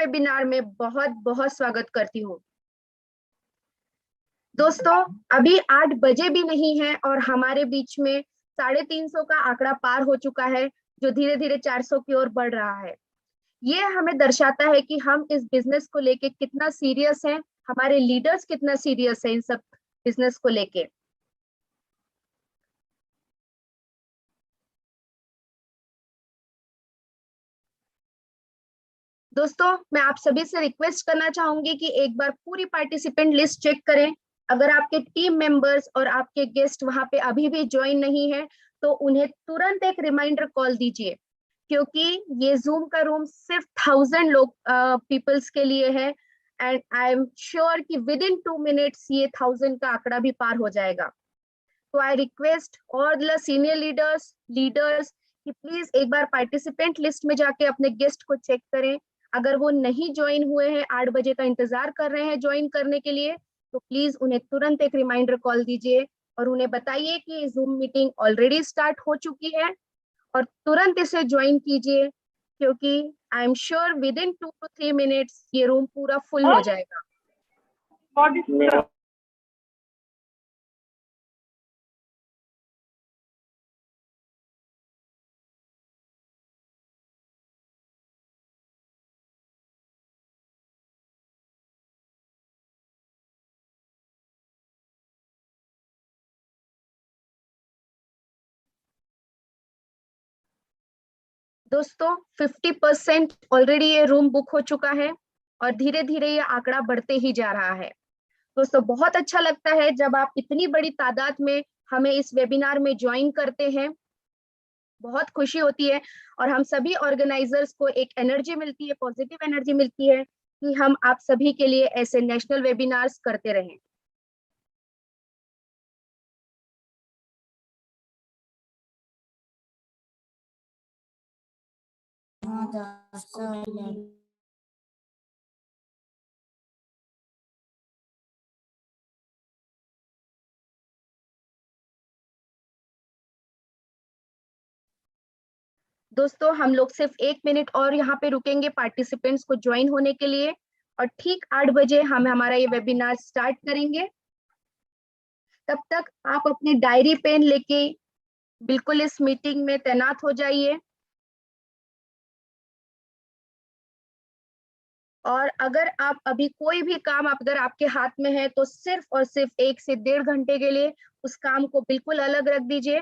Webinar में बहुत बहुत स्वागत करती हूँ। दोस्तों, अभी 8 बजे भी नहीं है और हमारे बीच में 350 का आंकड़ा पार हो चुका है, जो धीरे धीरे 400 की ओर बढ़ रहा है। ये हमें दर्शाता है कि हम इस बिजनेस को लेके कितना सीरियस हैं, हमारे लीडर्स कितना सीरियस है इन सब बिजनेस को लेके। दोस्तों, मैं आप सभी से रिक्वेस्ट करना चाहूंगी कि एक बार पूरी पार्टिसिपेंट लिस्ट चेक करें। अगर आपके टीम मेंबर्स और आपके गेस्ट वहां पे अभी भी ज्वाइन नहीं है तो उन्हें तुरंत एक रिमाइंडर कॉल दीजिए, क्योंकि ये जूम का रूम सिर्फ 1000 लोग पीपल्स के लिए है। एंड आई एम श्योर कि विद इन 2 मिनट्स ये 1000 का आंकड़ा भी पार हो जाएगा। तो I request all the senior leaders कि प्लीज एक बार पार्टिसिपेंट लिस्ट में जाके अपने गेस्ट को चेक करें। अगर वो नहीं ज्वाइन हुए हैं, 8 बजे का इंतजार कर रहे हैं ज्वाइन करने के लिए, तो प्लीज उन्हें तुरंत एक रिमाइंडर कॉल दीजिए और उन्हें बताइए कि जूम मीटिंग ऑलरेडी स्टार्ट हो चुकी है और तुरंत इसे ज्वाइन कीजिए, क्योंकि I am sure with in 2 to 3 minutes ये रूम पूरा फुल हो जाएगा। दोस्तों, 50% ऑलरेडी ये रूम बुक हो चुका है और धीरे धीरे ये आंकड़ा बढ़ते ही जा रहा है। दोस्तों, बहुत अच्छा लगता है जब आप इतनी बड़ी तादाद में हमें इस वेबिनार में ज्वाइन करते हैं। बहुत खुशी होती है और हम सभी ऑर्गेनाइजर्स को एक एनर्जी मिलती है, पॉजिटिव एनर्जी मिलती है कि हम आप सभी के लिए ऐसे नेशनल वेबिनार्स करते रहें। दोस्तों, हम लोग सिर्फ 1 मिनट और यहाँ पे रुकेंगे पार्टिसिपेंट्स को ज्वाइन होने के लिए और ठीक 8 बजे हम हमारा ये वेबिनार स्टार्ट करेंगे। तब तक आप अपनी डायरी पेन लेके बिल्कुल इस मीटिंग में तैनात हो जाइए। और अगर आप अभी कोई भी काम अगर आपके हाथ में है तो सिर्फ और सिर्फ 1 से 1.5 घंटे के लिए उस काम को बिल्कुल अलग रख दीजिए,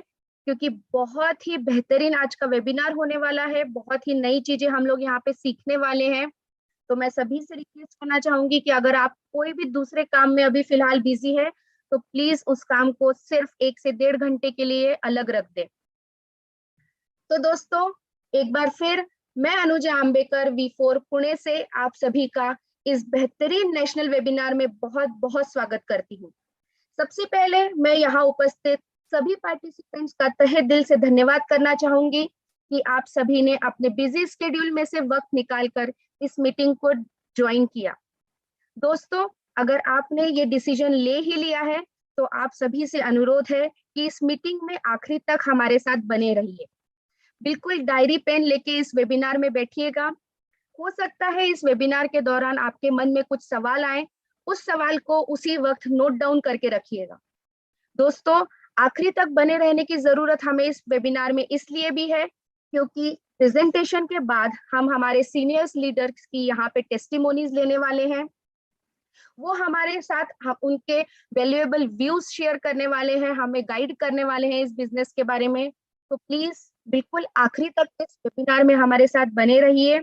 क्योंकि बहुत ही बेहतरीन आज का वेबिनार होने वाला है। बहुत ही नई चीजें हम लोग यहाँ पे सीखने वाले हैं। तो मैं सभी से रिक्वेस्ट करना चाहूंगी कि अगर आप कोई भी दूसरे काम में अभी फिलहाल बिजी है तो प्लीज उस काम को सिर्फ 1 से 1.5 घंटे के लिए अलग रख दें। तो दोस्तों, एक बार फिर मैं अनुजा आम्बेकर V4 पुणे से आप सभी का इस बेहतरीन नेशनल वेबिनार में बहुत बहुत स्वागत करती हूँ। सबसे पहले मैं यहाँ उपस्थित सभी पार्टिसिपेंट्स का तहे दिल से धन्यवाद करना चाहूंगी कि आप सभी ने अपने बिजी स्केड्यूल में से वक्त निकालकर इस मीटिंग को ज्वाइन किया। दोस्तों, अगर आपने ये डिसीजन ले ही लिया है तो आप सभी से अनुरोध है कि इस मीटिंग में आखिरी तक हमारे साथ बने रहिए। बिल्कुल डायरी पेन लेके इस वेबिनार में बैठिएगा। हो सकता है इस वेबिनार के दौरान आपके मन में कुछ सवाल आए, उस सवाल को उसी वक्त नोट डाउन करके रखिएगा। दोस्तों, आखिरी तक बने रहने की जरूरत हमें इस वेबिनार में इसलिए भी है क्योंकि प्रेजेंटेशन के बाद हम हमारे सीनियर्स लीडर्स की यहाँ पे टेस्टिमोनीज लेने वाले हैं। वो हमारे साथ हम उनके वैल्यूएबल व्यूज शेयर करने वाले हैं, हमें गाइड करने वाले हैं इस बिजनेस के बारे में। तो प्लीज बिल्कुल आखिरी तक इस वेबिनार में हमारे साथ बने रहिए।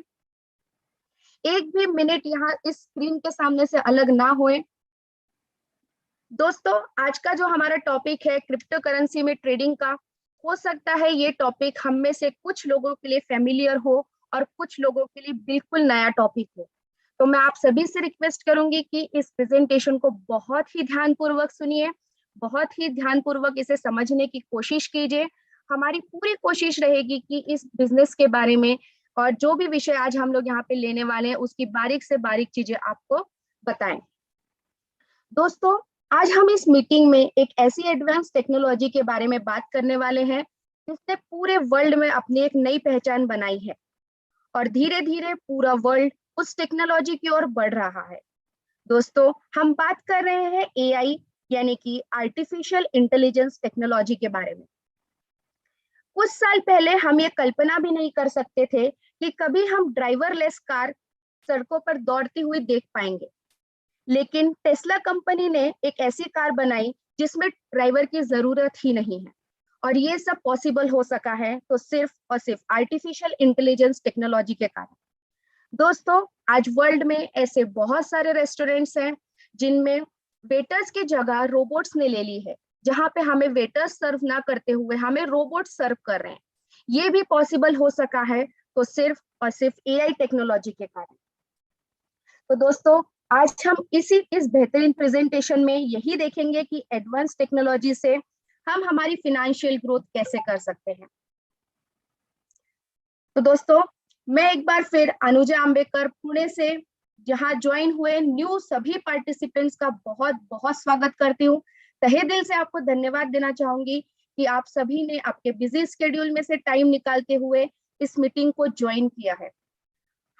एक भी मिनट यहाँ इस स्क्रीन के सामने से अलग ना होए। दोस्तों, आज का जो हमारा टॉपिक है क्रिप्टो करेंसी में ट्रेडिंग का, हो सकता है ये टॉपिक हम में से कुछ लोगों के लिए फेमिलियर हो और कुछ लोगों के लिए बिल्कुल नया टॉपिक हो। तो मैं आप सभी से रिक्वेस्ट करूंगी कि इस प्रेजेंटेशन को बहुत ही ध्यानपूर्वक सुनिए, बहुत ही ध्यानपूर्वक इसे समझने की कोशिश कीजिए। हमारी पूरी कोशिश रहेगी कि इस बिजनेस के बारे में और जो भी विषय आज हम लोग यहाँ पे लेने वाले हैं उसकी बारीक से बारीक चीजें आपको बताएं। दोस्तों, आज हम इस मीटिंग में एक ऐसी एडवांस टेक्नोलॉजी के बारे में बात करने वाले हैं जिसने पूरे वर्ल्ड में अपनी एक नई पहचान बनाई है और धीरे धीरे पूरा वर्ल्ड उस टेक्नोलॉजी की ओर बढ़ रहा है। दोस्तों, हम बात कर रहे हैं एआई यानी कि आर्टिफिशियल इंटेलिजेंस टेक्नोलॉजी के बारे में। कुछ साल पहले हम ये कल्पना भी नहीं कर सकते थे कि कभी हम ड्राइवरलेस कार सड़कों पर दौड़ती हुई देख पाएंगे। लेकिन टेस्ला कंपनी ने एक ऐसी कार बनाई जिसमें ड्राइवर की जरूरत ही नहीं है, और ये सब पॉसिबल हो सका है तो सिर्फ और सिर्फ आर्टिफिशियल इंटेलिजेंस टेक्नोलॉजी के कारण। दोस्तों, आज वर्ल्ड में ऐसे बहुत सारे रेस्टोरेंट्स हैं जिनमें वेटर्स की जगह रोबोट्स ने ले ली है, जहां पे हमें वेटर्स सर्व ना करते हुए हमें रोबोट सर्व कर रहे हैं। ये भी पॉसिबल हो सका है तो सिर्फ और सिर्फ एआई टेक्नोलॉजी के कारण। तो दोस्तों, आज हम इस बेहतरीन प्रेजेंटेशन में यही देखेंगे कि एडवांस टेक्नोलॉजी से हम हमारी फाइनेंशियल ग्रोथ कैसे कर सकते हैं। तो दोस्तों, मैं एक बार फिर अनुजा अंबेकर पुणे से जहां ज्वाइन हुए न्यू सभी पार्टिसिपेंट्स का बहुत बहुत स्वागत करती हूँ। तहे दिल से आपको धन्यवाद देना चाहूंगी कि आप सभी ने आपके बिजी स्केड्यूल में से टाइम निकालते हुए इस मीटिंग को ज्वाइन किया है।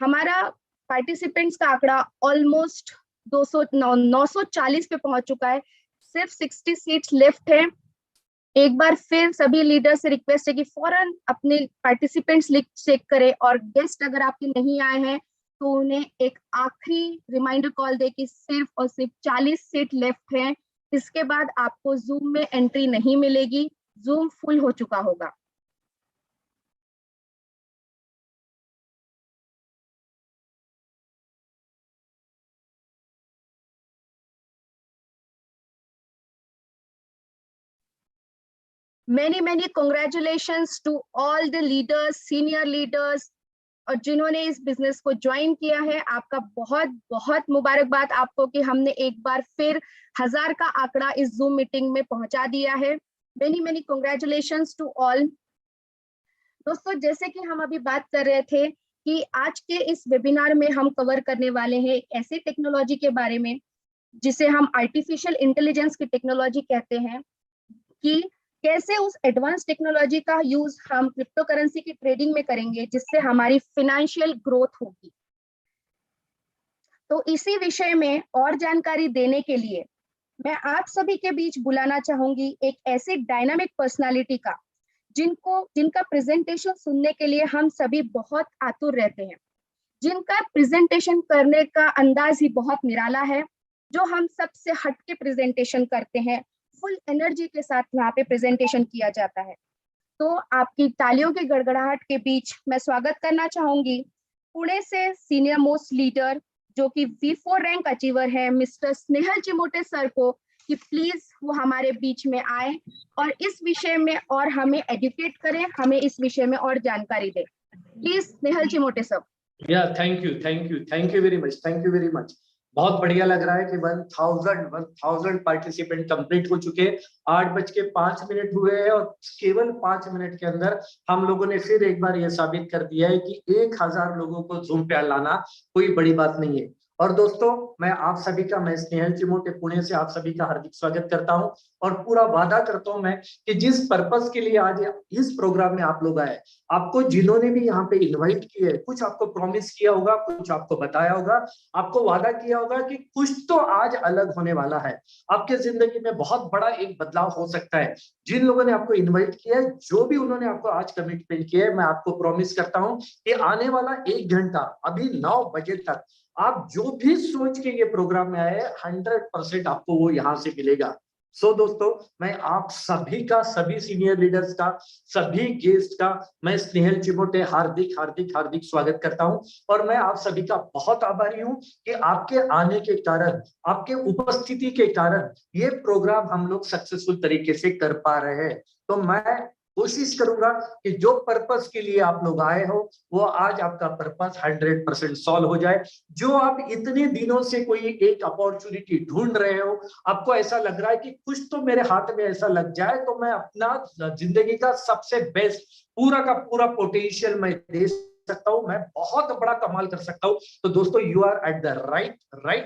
हमारा पार्टिसिपेंट्स का आंकड़ा ऑलमोस्ट 940 पे पहुंच चुका है। सिर्फ 60 सीट्स लेफ्ट है। एक बार फिर सभी लीडर से रिक्वेस्ट है कि फौरन अपने पार्टिसिपेंट्स लिस्ट चेक करें, और गेस्ट अगर आपके नहीं आए हैं तो उन्हें एक आखिरी रिमाइंडर कॉल दे कि सिर्फ और सिर्फ 40 सीट लेफ्ट है। इसके बाद आपको जूम में एंट्री नहीं मिलेगी, जूम फुल हो चुका होगा। many congratulations to all the leaders, senior leaders, और जिन्होंने इस बिजनेस को ज्वाइन किया है। आपका बहुत बहुत मुबारकबाद आपको कि हमने एक बार फिर 1000 का आंकड़ा इस जूम मीटिंग में पहुंचा दिया है। many congratulations to all। दोस्तों, जैसे कि हम अभी बात कर रहे थे कि आज के इस वेबिनार में हम कवर करने वाले हैं एक ऐसी टेक्नोलॉजी के बारे में जिसे हम आर्टिफिशियल इंटेलिजेंस की टेक्नोलॉजी कहते हैं, कि कैसे उस एडवांस टेक्नोलॉजी का यूज हम क्रिप्टो करेंसी की ट्रेडिंग में करेंगे जिससे हमारी फाइनेंशियल ग्रोथ होगी। तो इसी विषय में और जानकारी देने के लिए मैं आप सभी के बीच बुलाना चाहूंगी एक ऐसे डायनामिक पर्सनालिटी का जिनका प्रेजेंटेशन सुनने के लिए हम सभी बहुत आतुर रहते हैं, जिनका प्रेजेंटेशन करने का अंदाज ही बहुत निराला है, जो हम सबसे हटके प्रेजेंटेशन करते हैं, फुल एनर्जी के साथ यहाँ पे प्रेजेंटेशन किया जाता है। तो आपकी तालियों की गड़गड़ाहट के बीच मैं स्वागत करना चाहूंगी पुणे से सीनियर मोस्ट लीडर जो कि V4 रैंक अचीवर है, मिस्टर स्नेहल चिमोटे सर को, कि प्लीज वो हमारे बीच में आए और इस विषय में और हमें एजुकेट करें, हमें इस विषय में और जानकारी दें। Please Snehal Chimote sir. Thank you very much. बहुत बढ़िया लग रहा है कि 1000 पार्टिसिपेंट कंप्लीट हो चुके। 8:05 हुए हैं और केवल 5 मिनट के अंदर हम लोगों ने फिर एक बार यह साबित कर दिया है कि 1000 लोगों को जूम पे लाना कोई बड़ी बात नहीं है। और दोस्तों, मैं स्नेहल चिमोटे पुणे से आप सभी का हार्दिक स्वागत करता हूं और पूरा वादा करता हूं मैं कि जिस पर्पस के लिए आज इस प्रोग्राम में आप लोग आए, आपको जिन्होंने भी यहाँ पे इनवाइट किया है, कुछ आपको प्रॉमिस किया होगा, कुछ आपको बताया होगा, आपको वादा किया होगा कि कुछ तो आज अलग होने वाला है। आपके जिंदगी में बहुत बड़ा एक बदलाव हो सकता है। जिन लोगों ने आपको इन्वाइट किया है, जो भी उन्होंने आपको आज कमिटमेंट किया है, मैं आपको प्रॉमिस करता हूँ कि आने वाला 1 घंटा अभी 9 बजे तक आप जो भी सोच के ये प्रोग्राम में आए 100% आपको वो यहाँ से मिलेगा। सो दोस्तों, मैं आप सभी का, सभी सीनियर लीडर्स का, सभी गेस्ट का मैं स्नेहल चिमोटे हार्दिक स्वागत करता हूं। और मैं आप सभी का बहुत आभारी हूं कि आपके आने के कारण, आपके उपस्थिति के कारण ये प्रोग्राम हम लोग सक्सेसफुल तरीके से कर पा रहे हैं। तो मैं कोशिश करूंगा कि जो पर्पस के लिए आप लोग आए हो वो आज आपका पर्पस 100% सॉल्व हो जाए। जो आप इतने दिनों से कोई एक अपॉर्चुनिटी ढूंढ रहे हो, आपको ऐसा लग रहा है कि कुछ तो मेरे हाथ में ऐसा लग जाए तो मैं अपना जिंदगी का सबसे बेस्ट पूरा का पूरा पोटेंशियल मैं दे सकता हूं, मैं बहुत बड़ा कमाल कर सकता हूं। तो दोस्तों, you are at the right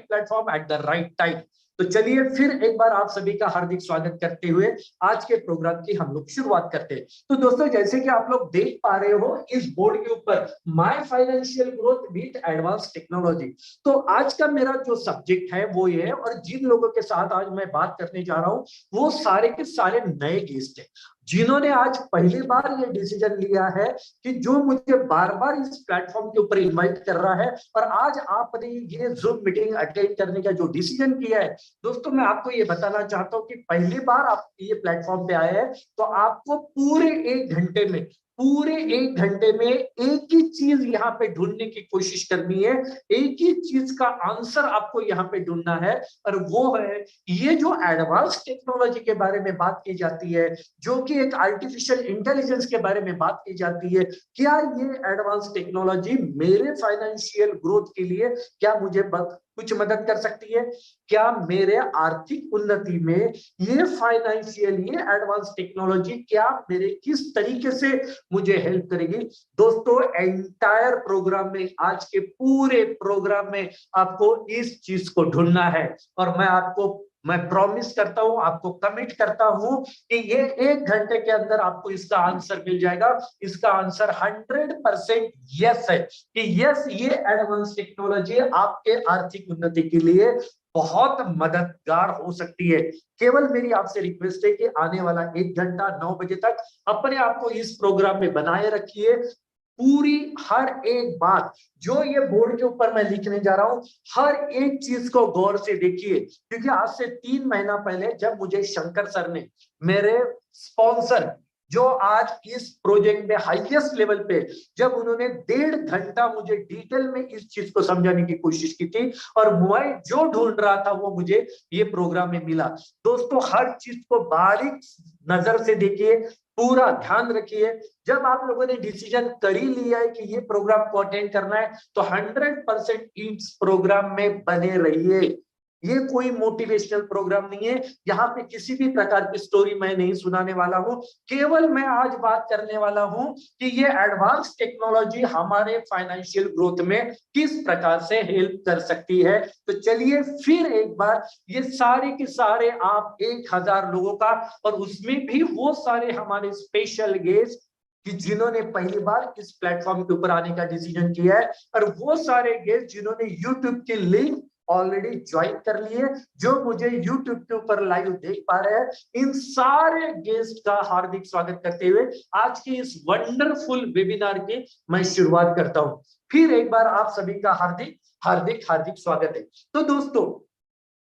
platform at the right time. तो चलिए फिर एक बार आप सभी का हार्दिक स्वागत करते हुए आज के प्रोग्राम की हम लोग शुरुआत करते हैं। तो दोस्तों, जैसे कि आप लोग देख पा रहे हो इस बोर्ड के ऊपर my financial growth with advance technology, तो आज का मेरा जो सब्जेक्ट है वो ये है, और जिन लोगों के साथ आज मैं बात करने जा रहा हूं वो सारे के सारे नए गेस्ट हैं, जिन्होंने आज पहली बार ये डिसीजन लिया है कि जो मुझे बार बार इस प्लेटफॉर्म के ऊपर इनवाइट कर रहा है, और आज आपने ये जूम मीटिंग अटेंड करने का जो डिसीजन किया है। दोस्तों, मैं आपको ये बताना चाहता हूं कि पहली बार आप ये प्लेटफॉर्म पे आए हैं तो आपको पूरे एक घंटे में एक ही चीज यहाँ पे ढूंढने की कोशिश करनी है, एक ही चीज का आंसर आपको यहाँ पे ढूंढना है, और वो है ये जो एडवांस टेक्नोलॉजी के बारे में बात की जाती है, जो कि एक आर्टिफिशियल इंटेलिजेंस के बारे में बात की जाती है। क्या ये एडवांस टेक्नोलॉजी मेरे फाइनेंशियल ग्रोथ के लिए क्या मुझे कुछ मदद कर सकती है? क्या मेरे आर्थिक उन्नति में ये फाइनेंशियल ये एडवांस टेक्नोलॉजी क्या मेरे किस तरीके से मुझे हेल्प करेगी? दोस्तों, एंटायर प्रोग्राम में, आज के पूरे प्रोग्राम में आपको इस चीज को ढूंढना है, और मैं प्रॉमिस करता हूं, आपको कमिट करता हूं कि ये एक घंटे के अंदर आपको इसका आंसर मिल जाएगा। इसका आंसर 100% यस है कि यस, ये एडवांस टेक्नोलॉजी आपके आर्थिक उन्नति के लिए बहुत मददगार हो सकती है। केवल मेरी आपसे रिक्वेस्ट है कि आने वाला 1 घंटा 9 बजे तक अपने आप को इस प्रोग्राम में बनाए रखिए। पूरी हर एक बात जो ये बोर्ड के ऊपर मैं लिखने जा रहा हूं, हर एक चीज को गौर से देखिए, क्योंकि आज से 3 महीना पहले जब मुझे शंकर सर ने, मेरे स्पॉन्सर, जो आज इस प्रोजेक्ट में हाईएस्ट लेवल पे, जब उन्होंने 1.5 घंटा मुझे डिटेल में इस चीज को समझाने की कोशिश की थी, और मैं जो ढूंढ रहा था वो मुझे ये प्रोग्राम में मिला। दोस्तों, हर चीज को बारीक नजर से देखिए, पूरा ध्यान रखिए। जब आप लोगों ने डिसीजन कर ही लिया है कि ये प्रोग्राम को अटेंड करना है, तो 100% इस प्रोग्राम में बने रहिए। ये कोई मोटिवेशनल प्रोग्राम नहीं है, यहाँ पे किसी भी प्रकार की स्टोरी मैं नहीं सुनाने वाला हूँ। केवल मैं आज बात करने वाला हूँ कि ये एडवांस टेक्नोलॉजी हमारे फाइनेंशियल ग्रोथ में किस प्रकार से हेल्प कर सकती है। तो चलिए फिर एक बार ये सारे के सारे आप 1000 लोगों का, और उसमें भी वो सारे हमारे स्पेशल गेस्ट कि जिन्होंने पहली बार इस प्लेटफॉर्म के ऊपर आने का डिसीजन किया है, और वो सारे गेस्ट जिन्होंने यूट्यूब की लिंक ऑलरेडी ज्वाइन कर लिए, जो मुझे YouTube के ऊपर लाइव देख पा रहे हैं, इन सारे गेस्ट का हार्दिक स्वागत करते हुए आज की इस वंडरफुल वेबिनार की मैं शुरुआत करता हूं। फिर एक बार आप सभी का हार्दिक हार्दिक हार्दिक स्वागत है। तो दोस्तों,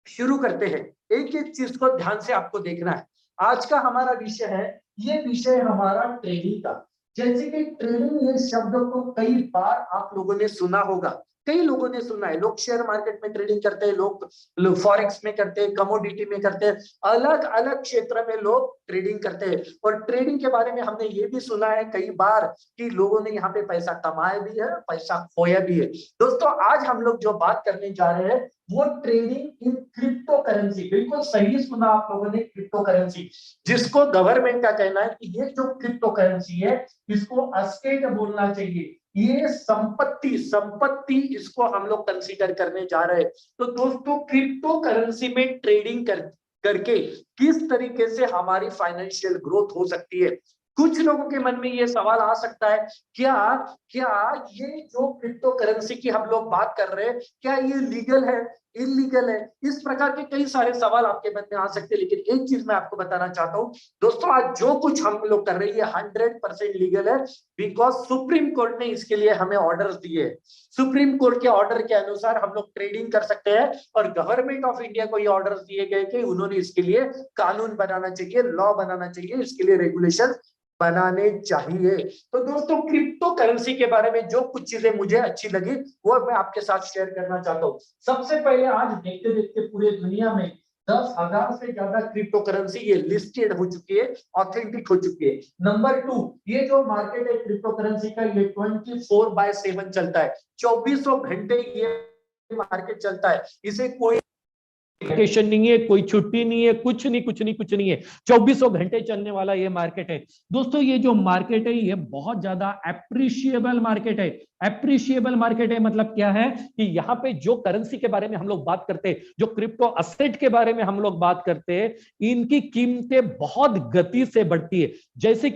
शुरू करते हैं। एक एक चीज को ध्यान से आपको देखना है। आज का हमारा विषय है, ये विषय हमारा ट्रेडिंग का। जैसे कि ट्रेडिंग ये शब्द को कई बार आप लोगों ने सुना होगा, कई लोगों ने सुना है। लोग शेयर मार्केट में ट्रेडिंग करते हैं, लोग फॉरेक्स में करते हैं, कमोडिटी में करते हैं, अलग अलग क्षेत्र में लोग ट्रेडिंग करते हैं। और ट्रेडिंग के बारे में हमने ये भी सुना है कई बार कि लोगों ने यहाँ पे पैसा कमाया भी है, पैसा खोया भी है। दोस्तों, आज हम लोग जो बात करने जा रहे हैं वो ट्रेडिंग इन क्रिप्टो करेंसी। बिल्कुल सही सुना आप लोगों ने, क्रिप्टो करेंसी, जिसको गवर्नमेंट का कहना है कि ये जो क्रिप्टो करेंसी है इसको अस्टेट बोलना चाहिए। ये संपत्ति इसको हम लोग कंसीडर करने जा रहे हैं। तो दोस्तों, क्रिप्टो करेंसी में ट्रेडिंग करके किस तरीके से हमारी फाइनेंशियल ग्रोथ हो सकती है? कुछ लोगों के मन में ये सवाल आ सकता है, क्या ये जो क्रिप्टो करेंसी की हम लोग बात कर रहे हैं, क्या ये लीगल है, इलीगल है? इस प्रकार के कई सारे सवाल आपके मन में आ सकते हैं। लेकिन एक चीज मैं आपको बताना चाहता हूं दोस्तों, आज जो कुछ हम लोग कर रहे हैं ये 100% लीगल है, बिकॉज सुप्रीम कोर्ट ने इसके लिए हमें ऑर्डर्स दिए। सुप्रीम कोर्ट के ऑर्डर के अनुसार हम लोग ट्रेडिंग कर सकते हैं, और गवर्नमेंट ऑफ इंडिया को ये ऑर्डर्स दिए गए कि उन्होंने इसके लिए कानून बनाना चाहिए, लॉ बनाना चाहिए, इसके लिए रेगुलेशन बनाने चाहिए। तो दोस्तों, क्रिप्टो करेंसी के बारे में जो कुछ चीजें मुझे अच्छी लगी वो मैं आपके साथ शेयर करना चाहता हूँ। सबसे पहले, आज देखते देखते पूरे दुनिया में 10,000 से ज्यादा क्रिप्टो करेंसी ये लिस्टेड हो चुकी है, ऑथेंटिक हो चुकी है। नंबर 2, ये जो मार्केट है क्रिप्टो करेंसी का, ये 24/7 चलता है, 2400 घंटे ये मार्केट चलता है। इसे कोई वेकेशन नहीं है, कोई छुट्टी नहीं है, कुछ नहीं है। 24 घंटे चलने वाला ये मार्केट है दोस्तों। ये जो मार्केट है ये बहुत ज्यादा एप्रिशिएबल मार्केट है। एप्रिशिएबल मार्केट है मतलब क्या है कि यहाँ पे जो करेंसी के बारे में हम लोग बात करते हैं, जो क्रिप्टो असेट के बारे में हम लोग बात करते हैं, इनकी कीमतें बहुत गति से बढ़ती है। जैसे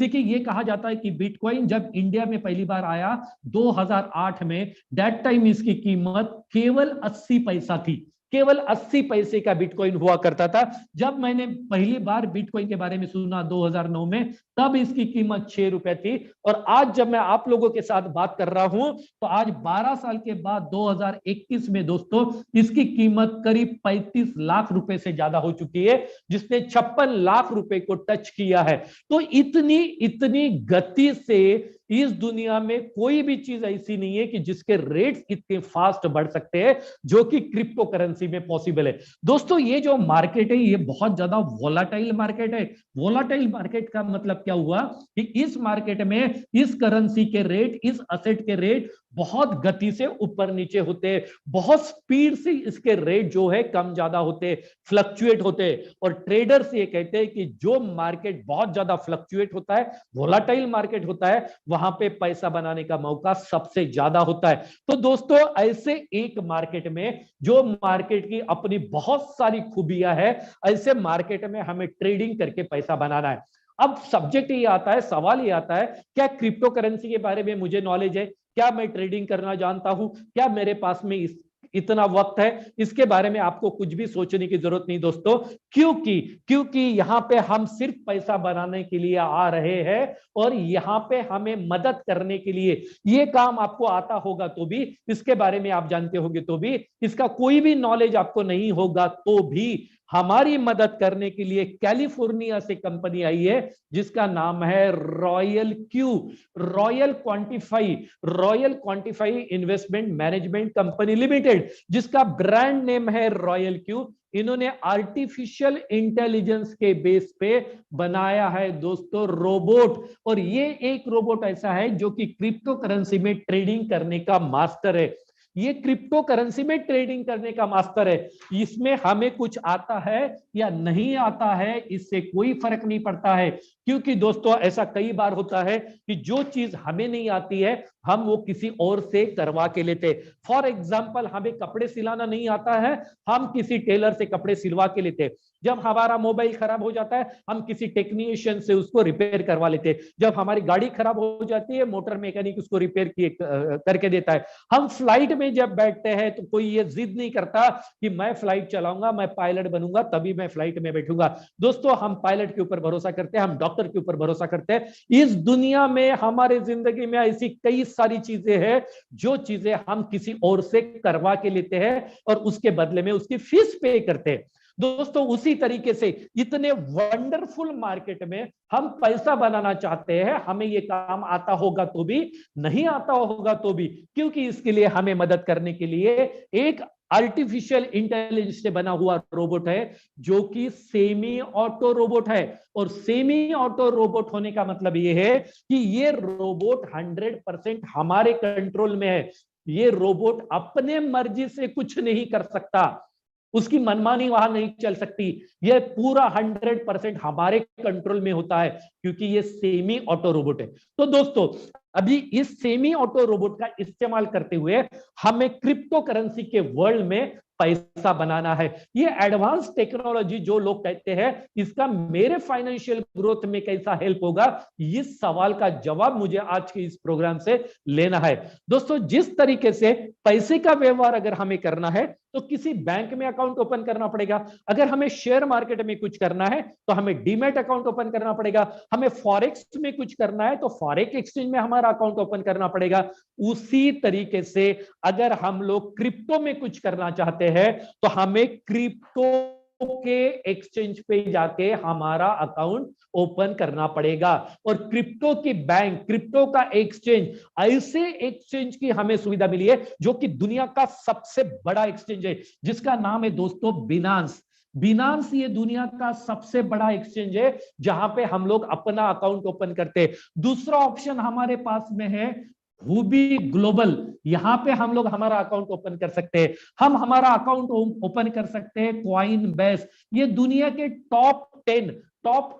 कि ये कहा जाता है कि बिटकॉइन जब इंडिया में पहली बार आया 2008 में, दैट टाइम इसकी कीमत केवल 80 पैसा थी। केवल 80 पैसे का बिटकॉइन हुआ करता था। जब मैंने पहली बार बिटकॉइन के बारे में सुना 2009 में, तब इसकी कीमत 6 रुपए थी। और आज जब मैं आप लोगों के साथ बात कर रहा हूं तो आज 12 साल के बाद 2021 में दोस्तों इसकी कीमत करीब 35 लाख रुपए से ज्यादा हो चुकी है, जिसने 56 लाख रुपए को टच किया है। तो इतनी गति से इस दुनिया में कोई भी चीज ऐसी नहीं है कि जिसके रेट्स इतने फास्ट बढ़ सकते हैं जो कि क्रिप्टो करेंसी में पॉसिबल है। दोस्तों ये जो मार्केट है ये बहुत ज्यादा वोलाटाइल मार्केट है। वोलाटाइल मार्केट का मतलब क्या हुआ कि इस मार्केट में इस करेंसी के रेट, इस असेट के रेट बहुत गति से ऊपर नीचे होते हैं, बहुत स्पीड से इसके रेट जो है कम ज्यादा होते हैं, फ्लक्चुएट होते हैं। और ट्रेडर्स ये कहते हैं कि जो मार्केट बहुत ज्यादा फ्लक्चुएट होता है, वोलाटाइल मार्केट होता है, वहां पे पैसा बनाने का मौका सबसे ज्यादा होता है। तो दोस्तों ऐसे एक मार्केट में, जो मार्केट की अपनी बहुत सारी खूबियां है, ऐसे मार्केट में हमें ट्रेडिंग करके पैसा बनाना है। अब सब्जेक्ट ये आता है, सवाल ये आता है, क्या क्रिप्टो करेंसी के बारे में मुझे नॉलेज है? क्या मैं ट्रेडिंग करना जानता हूं? क्या मेरे पास में इतना वक्त है? इसके बारे में आपको कुछ भी सोचने की जरूरत नहीं दोस्तों, क्योंकि यहां पे हम सिर्फ पैसा बनाने के लिए आ रहे हैं और यहां पे हमें मदद करने के लिए। ये काम आपको आता होगा तो भी, इसके बारे में आप जानते होंगे तो भी, इसका कोई भी नॉलेज आपको नहीं होगा तो भी, हमारी मदद करने के लिए कैलिफोर्निया से कंपनी आई है जिसका नाम है royal quantify investment management company limited, जिसका ब्रांड नेम है रॉयल क्यू। इन्होंने आर्टिफिशियल इंटेलिजेंस के बेस पे बनाया है दोस्तों रोबोट। और ये एक रोबोट ऐसा है जो कि क्रिप्टो करेंसी में ट्रेडिंग करने का मास्टर है। ये क्रिप्टो करेंसी में ट्रेडिंग करने का मास्टर है। इसमें हमें कुछ आता है या नहीं आता है, इससे कोई फर्क नहीं पड़ता है, क्योंकि दोस्तों ऐसा कई बार होता है कि जो चीज हमें नहीं आती है हम वो किसी और से करवा के लेते। फॉर एग्जाम्पल, हमें कपड़े सिलाना नहीं आता है, हम किसी टेलर से कपड़े सिलवा के लेते। जब हमारा मोबाइल खराब हो जाता है हम किसी टेक्नीशियन से उसको रिपेयर करवा लेते। जब हमारी गाड़ी खराब हो जाती है मोटर मैकेनिक उसको रिपेयर करके देता है। हम फ्लाइट में जब बैठते हैं तो कोई ये जिद नहीं करता कि मैं फ्लाइट चलाऊंगा, मैं पायलट बनूंगा तभी मैं फ्लाइट में बैठूंगा। दोस्तों हम पायलट के ऊपर भरोसा करते हैं, हम डॉक्टर के ऊपर भरोसा करते हैं। इस दुनिया में हमारे जिंदगी में ऐसी कई सारी चीजें हैं जो चीजें हम किसी और से करवा के लेते हैं और उसके बदले में उसकी फीस पे करते हैं। दोस्तों उसी तरीके से इतने वंडरफुल मार्केट में हम पैसा बनाना चाहते हैं, हमें ये काम आता होगा तो भी, नहीं आता होगा तो भी, क्योंकि इसके लिए हमें मदद करने के लिए एक आर्टिफिशियल इंटेलिजेंस से बना हुआ रोबोट है जो कि सेमी ऑटो रोबोट है। और सेमी ऑटो रोबोट होने का मतलब ये है कि ये रोबोट 100% हमारे कंट्रोल में है। ये रोबोट अपने मर्जी से कुछ नहीं कर सकता, उसकी मनमानी वहां नहीं चल सकती। यह पूरा 100% हमारे कंट्रोल में होता है क्योंकि ये सेमी ऑटो रोबोट है। तो दोस्तों अभी इस सेमी ऑटो रोबोट का इस्तेमाल करते हुए हमें क्रिप्टो करेंसी के वर्ल्ड में पैसा बनाना है। ये एडवांस टेक्नोलॉजी जो लोग कहते हैं इसका मेरे फाइनेंशियल ग्रोथ में कैसा हेल्प होगा, इस सवाल का जवाब मुझे आज के इस प्रोग्राम से लेना है। दोस्तों जिस तरीके से पैसे का व्यवहार अगर हमें करना है तो किसी बैंक में अकाउंट ओपन करना पड़ेगा, अगर हमें शेयर मार्केट में कुछ करना है तो हमें डीमैट अकाउंट ओपन करना पड़ेगा, हमें फॉरेक्स में कुछ करना है तो फॉरेक्स एक्सचेंज में हमारा अकाउंट ओपन करना पड़ेगा। उसी तरीके से अगर हम लोग क्रिप्टो में कुछ करना चाहते हैं तो हमें क्रिप्टो के एक्सचेंज पे जाके हमारा अकाउंट ओपन करना पड़ेगा। और क्रिप्टो की बैंक, क्रिप्टो का एक्सचेंज, ऐसे एक्सचेंज की हमें सुविधा मिली है जो कि दुनिया का सबसे बड़ा एक्सचेंज है जिसका नाम है दोस्तों बिनांस। ये दुनिया का सबसे बड़ा एक्सचेंज है जहां पे हम लोग अपना अकाउंट ओपन करते हैं। दूसरा ऑप्शन हमारे पास में है हुबी ग्लोबल, यहाँ पे हम लोग हमारा अकाउंट ओपन कर सकते हैं। हम हमारा अकाउंट ओपन कर सकते हैं कॉइनबेस, ये दुनिया के टॉप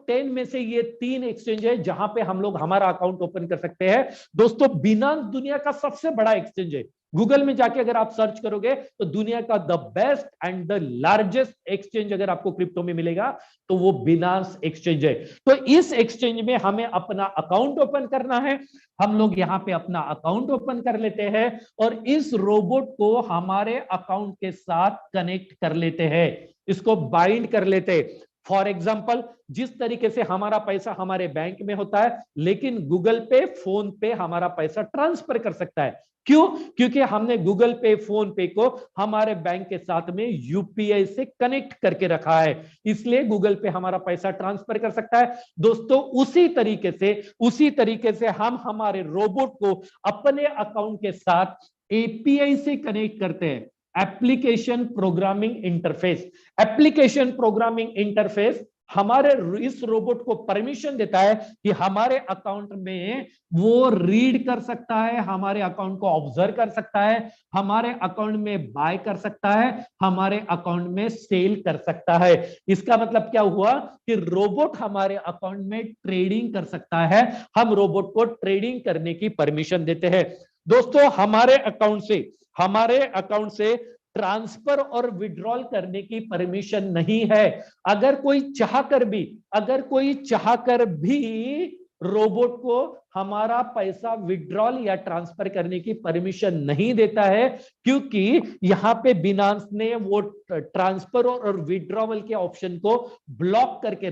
10 में से ये 3 एक्सचेंज है जहां पे हम लोग हमारा अकाउंट ओपन कर सकते हैं। दोस्तों बिनांस दुनिया का सबसे बड़ा एक्सचेंज है। गूगल में जाके अगर आप सर्च करोगे तो दुनिया का the best and the largest exchange अगर आपको क्रिप्टो में मिलेगा तो वो बिनांस एक्सचेंज है। तो इस एक्सचेंज में हमें अपना अकाउंट ओपन करना है। हम लोग यहाँ पे अपना अकाउंट ओपन कर लेते हैं और इस रोबोट को हमारे अकाउंट के साथ कनेक्ट कर लेते हैं, इसको बाइंड कर लेते हैं। फॉर एग्जाम्पल, जिस तरीके से हमारा पैसा हमारे बैंक में होता है, लेकिन गूगल पे, फोन पे हमारा पैसा ट्रांसफर कर सकता है। क्यों? क्योंकि हमने गूगल पे, फोन पे को हमारे बैंक के साथ में यूपीआई से कनेक्ट करके रखा है, इसलिए गूगल पे हमारा पैसा ट्रांसफर कर सकता है। दोस्तों उसी तरीके से हम हमारे रोबोट को अपने अकाउंट के साथ एपीआई से कनेक्ट करते हैं, एप्लीकेशन प्रोग्रामिंग इंटरफेस हमारे इस रोबोट को परमिशन देता है कि हमारे अकाउंट में वो रीड कर सकता है, हमारे अकाउंट को ऑब्जर्व कर सकता है, हमारे अकाउंट में बाय कर सकता है, हमारे अकाउंट में सेल कर सकता है। इसका मतलब क्या हुआ कि रोबोट हमारे अकाउंट में ट्रेडिंग कर सकता है, हम रोबोट को ट्रेडिंग करने की परमिशन देते हैं। दोस्तों हमारे अकाउंट से ट्रांसफर और विड्रॉल करने की परमिशन नहीं है। अगर कोई चाहकर भी रोबोट को हमारा पैसा विड्रॉल या ट्रांसफर करने की परमिशन नहीं देता है, क्योंकि यहां पे बिनांस ने वो ट्रांसफर और विड्रॉवल के ऑप्शन को ब्लॉक करके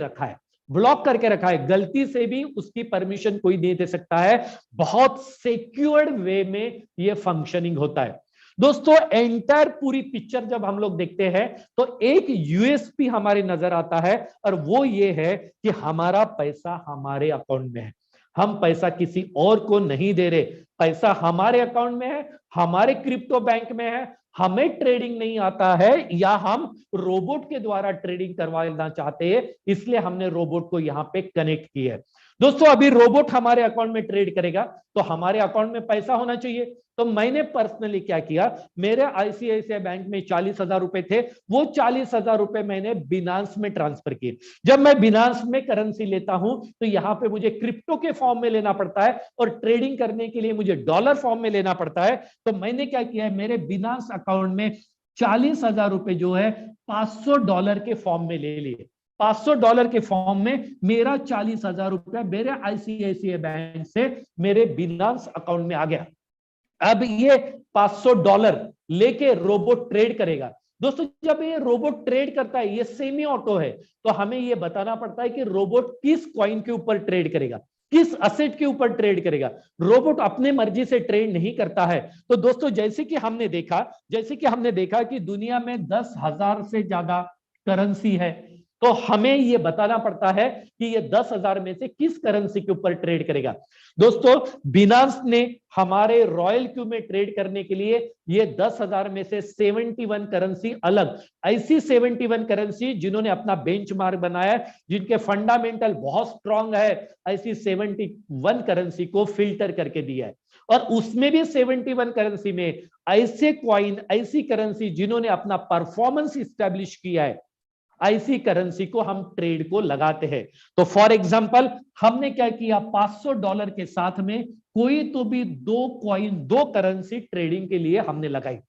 रखा है। गलती से भी उसकी परमिशन कोई नहीं दे सकता है। बहुत सिक्योर्ड वे में ये फंक्शनिंग होता है। दोस्तों एंटायर पूरी पिक्चर जब हम लोग देखते हैं तो एक यूएसपी हमारे नजर आता है, और वो ये है कि हमारा पैसा हमारे अकाउंट में है, हम पैसा किसी और को नहीं दे रहे, पैसा हमारे अकाउंट में है, हमारे क्रिप्टो बैंक में है। हमें ट्रेडिंग नहीं आता है या हम रोबोट के द्वारा ट्रेडिंग करवाना चाहते हैं, इसलिए हमने रोबोट को यहां पे कनेक्ट किया है। दोस्तों अभी रोबोट हमारे अकाउंट में ट्रेड करेगा तो हमारे अकाउंट में पैसा होना चाहिए। तो मैंने पर्सनली क्या किया, मेरे आईसीआईसीआई बैंक में 40,000 रुपए थे, वो 40,000 रुपए मैंने बिनांस में ट्रांसफर किए। जब मैं बिनांस में करेंसी लेता हूं तो यहां पे मुझे क्रिप्टो के फॉर्म में लेना पड़ता है और ट्रेडिंग करने के लिए मुझे डॉलर फॉर्म में लेना पड़ता है। तो मैंने क्या किया है, मेरे बिनांस अकाउंट में 40,000 रुपए जो है $500 के फॉर्म में ले लिए। $500 के फॉर्म में मेरा 40,000 रुपया मेरे आईसीआईसीआई बैंक से मेरे बिनांस अकाउंट में आ गया। अब ये $500 लेके रोबोट ट्रेड करेगा। दोस्तों जब ये रोबोट ट्रेड करता है, ये सेमी ऑटो है, तो हमें ये बताना पड़ता है कि रोबोट किस कॉइन के ऊपर ट्रेड करेगा, किस असेट के ऊपर ट्रेड करेगा। रोबोट अपने मर्जी से ट्रेड नहीं करता है। तो दोस्तों जैसे कि हमने देखा कि दुनिया में 10,000 से ज्यादा करेंसी है, तो हमें यह बताना पड़ता है कि ये 10,000 में से किस करेंसी के ऊपर ट्रेड करेगा। दोस्तों बिनांस ने हमारे रॉयल क्यू में ट्रेड करने के लिए ये 10,000 में से 71 करेंसी अलग, ऐसी 71 करेंसी जिन्होंने अपना बेंचमार्क बनाया, जिनके फंडामेंटल बहुत स्ट्रांग है, ऐसी 71 करेंसी को फिल्टर करके दिया है। और उसमें भी 71 करेंसी में ऐसे कॉइन, ऐसी करेंसी जिन्होंने अपना परफॉर्मेंस स्टैब्लिश किया है, ऐसी करेंसी को हम ट्रेड को लगाते हैं। तो फॉर एग्जांपल हमने क्या किया, $500 के साथ में कोई तो भी 2 कॉइन, 2 करेंसी ट्रेडिंग के लिए हमने लगाई।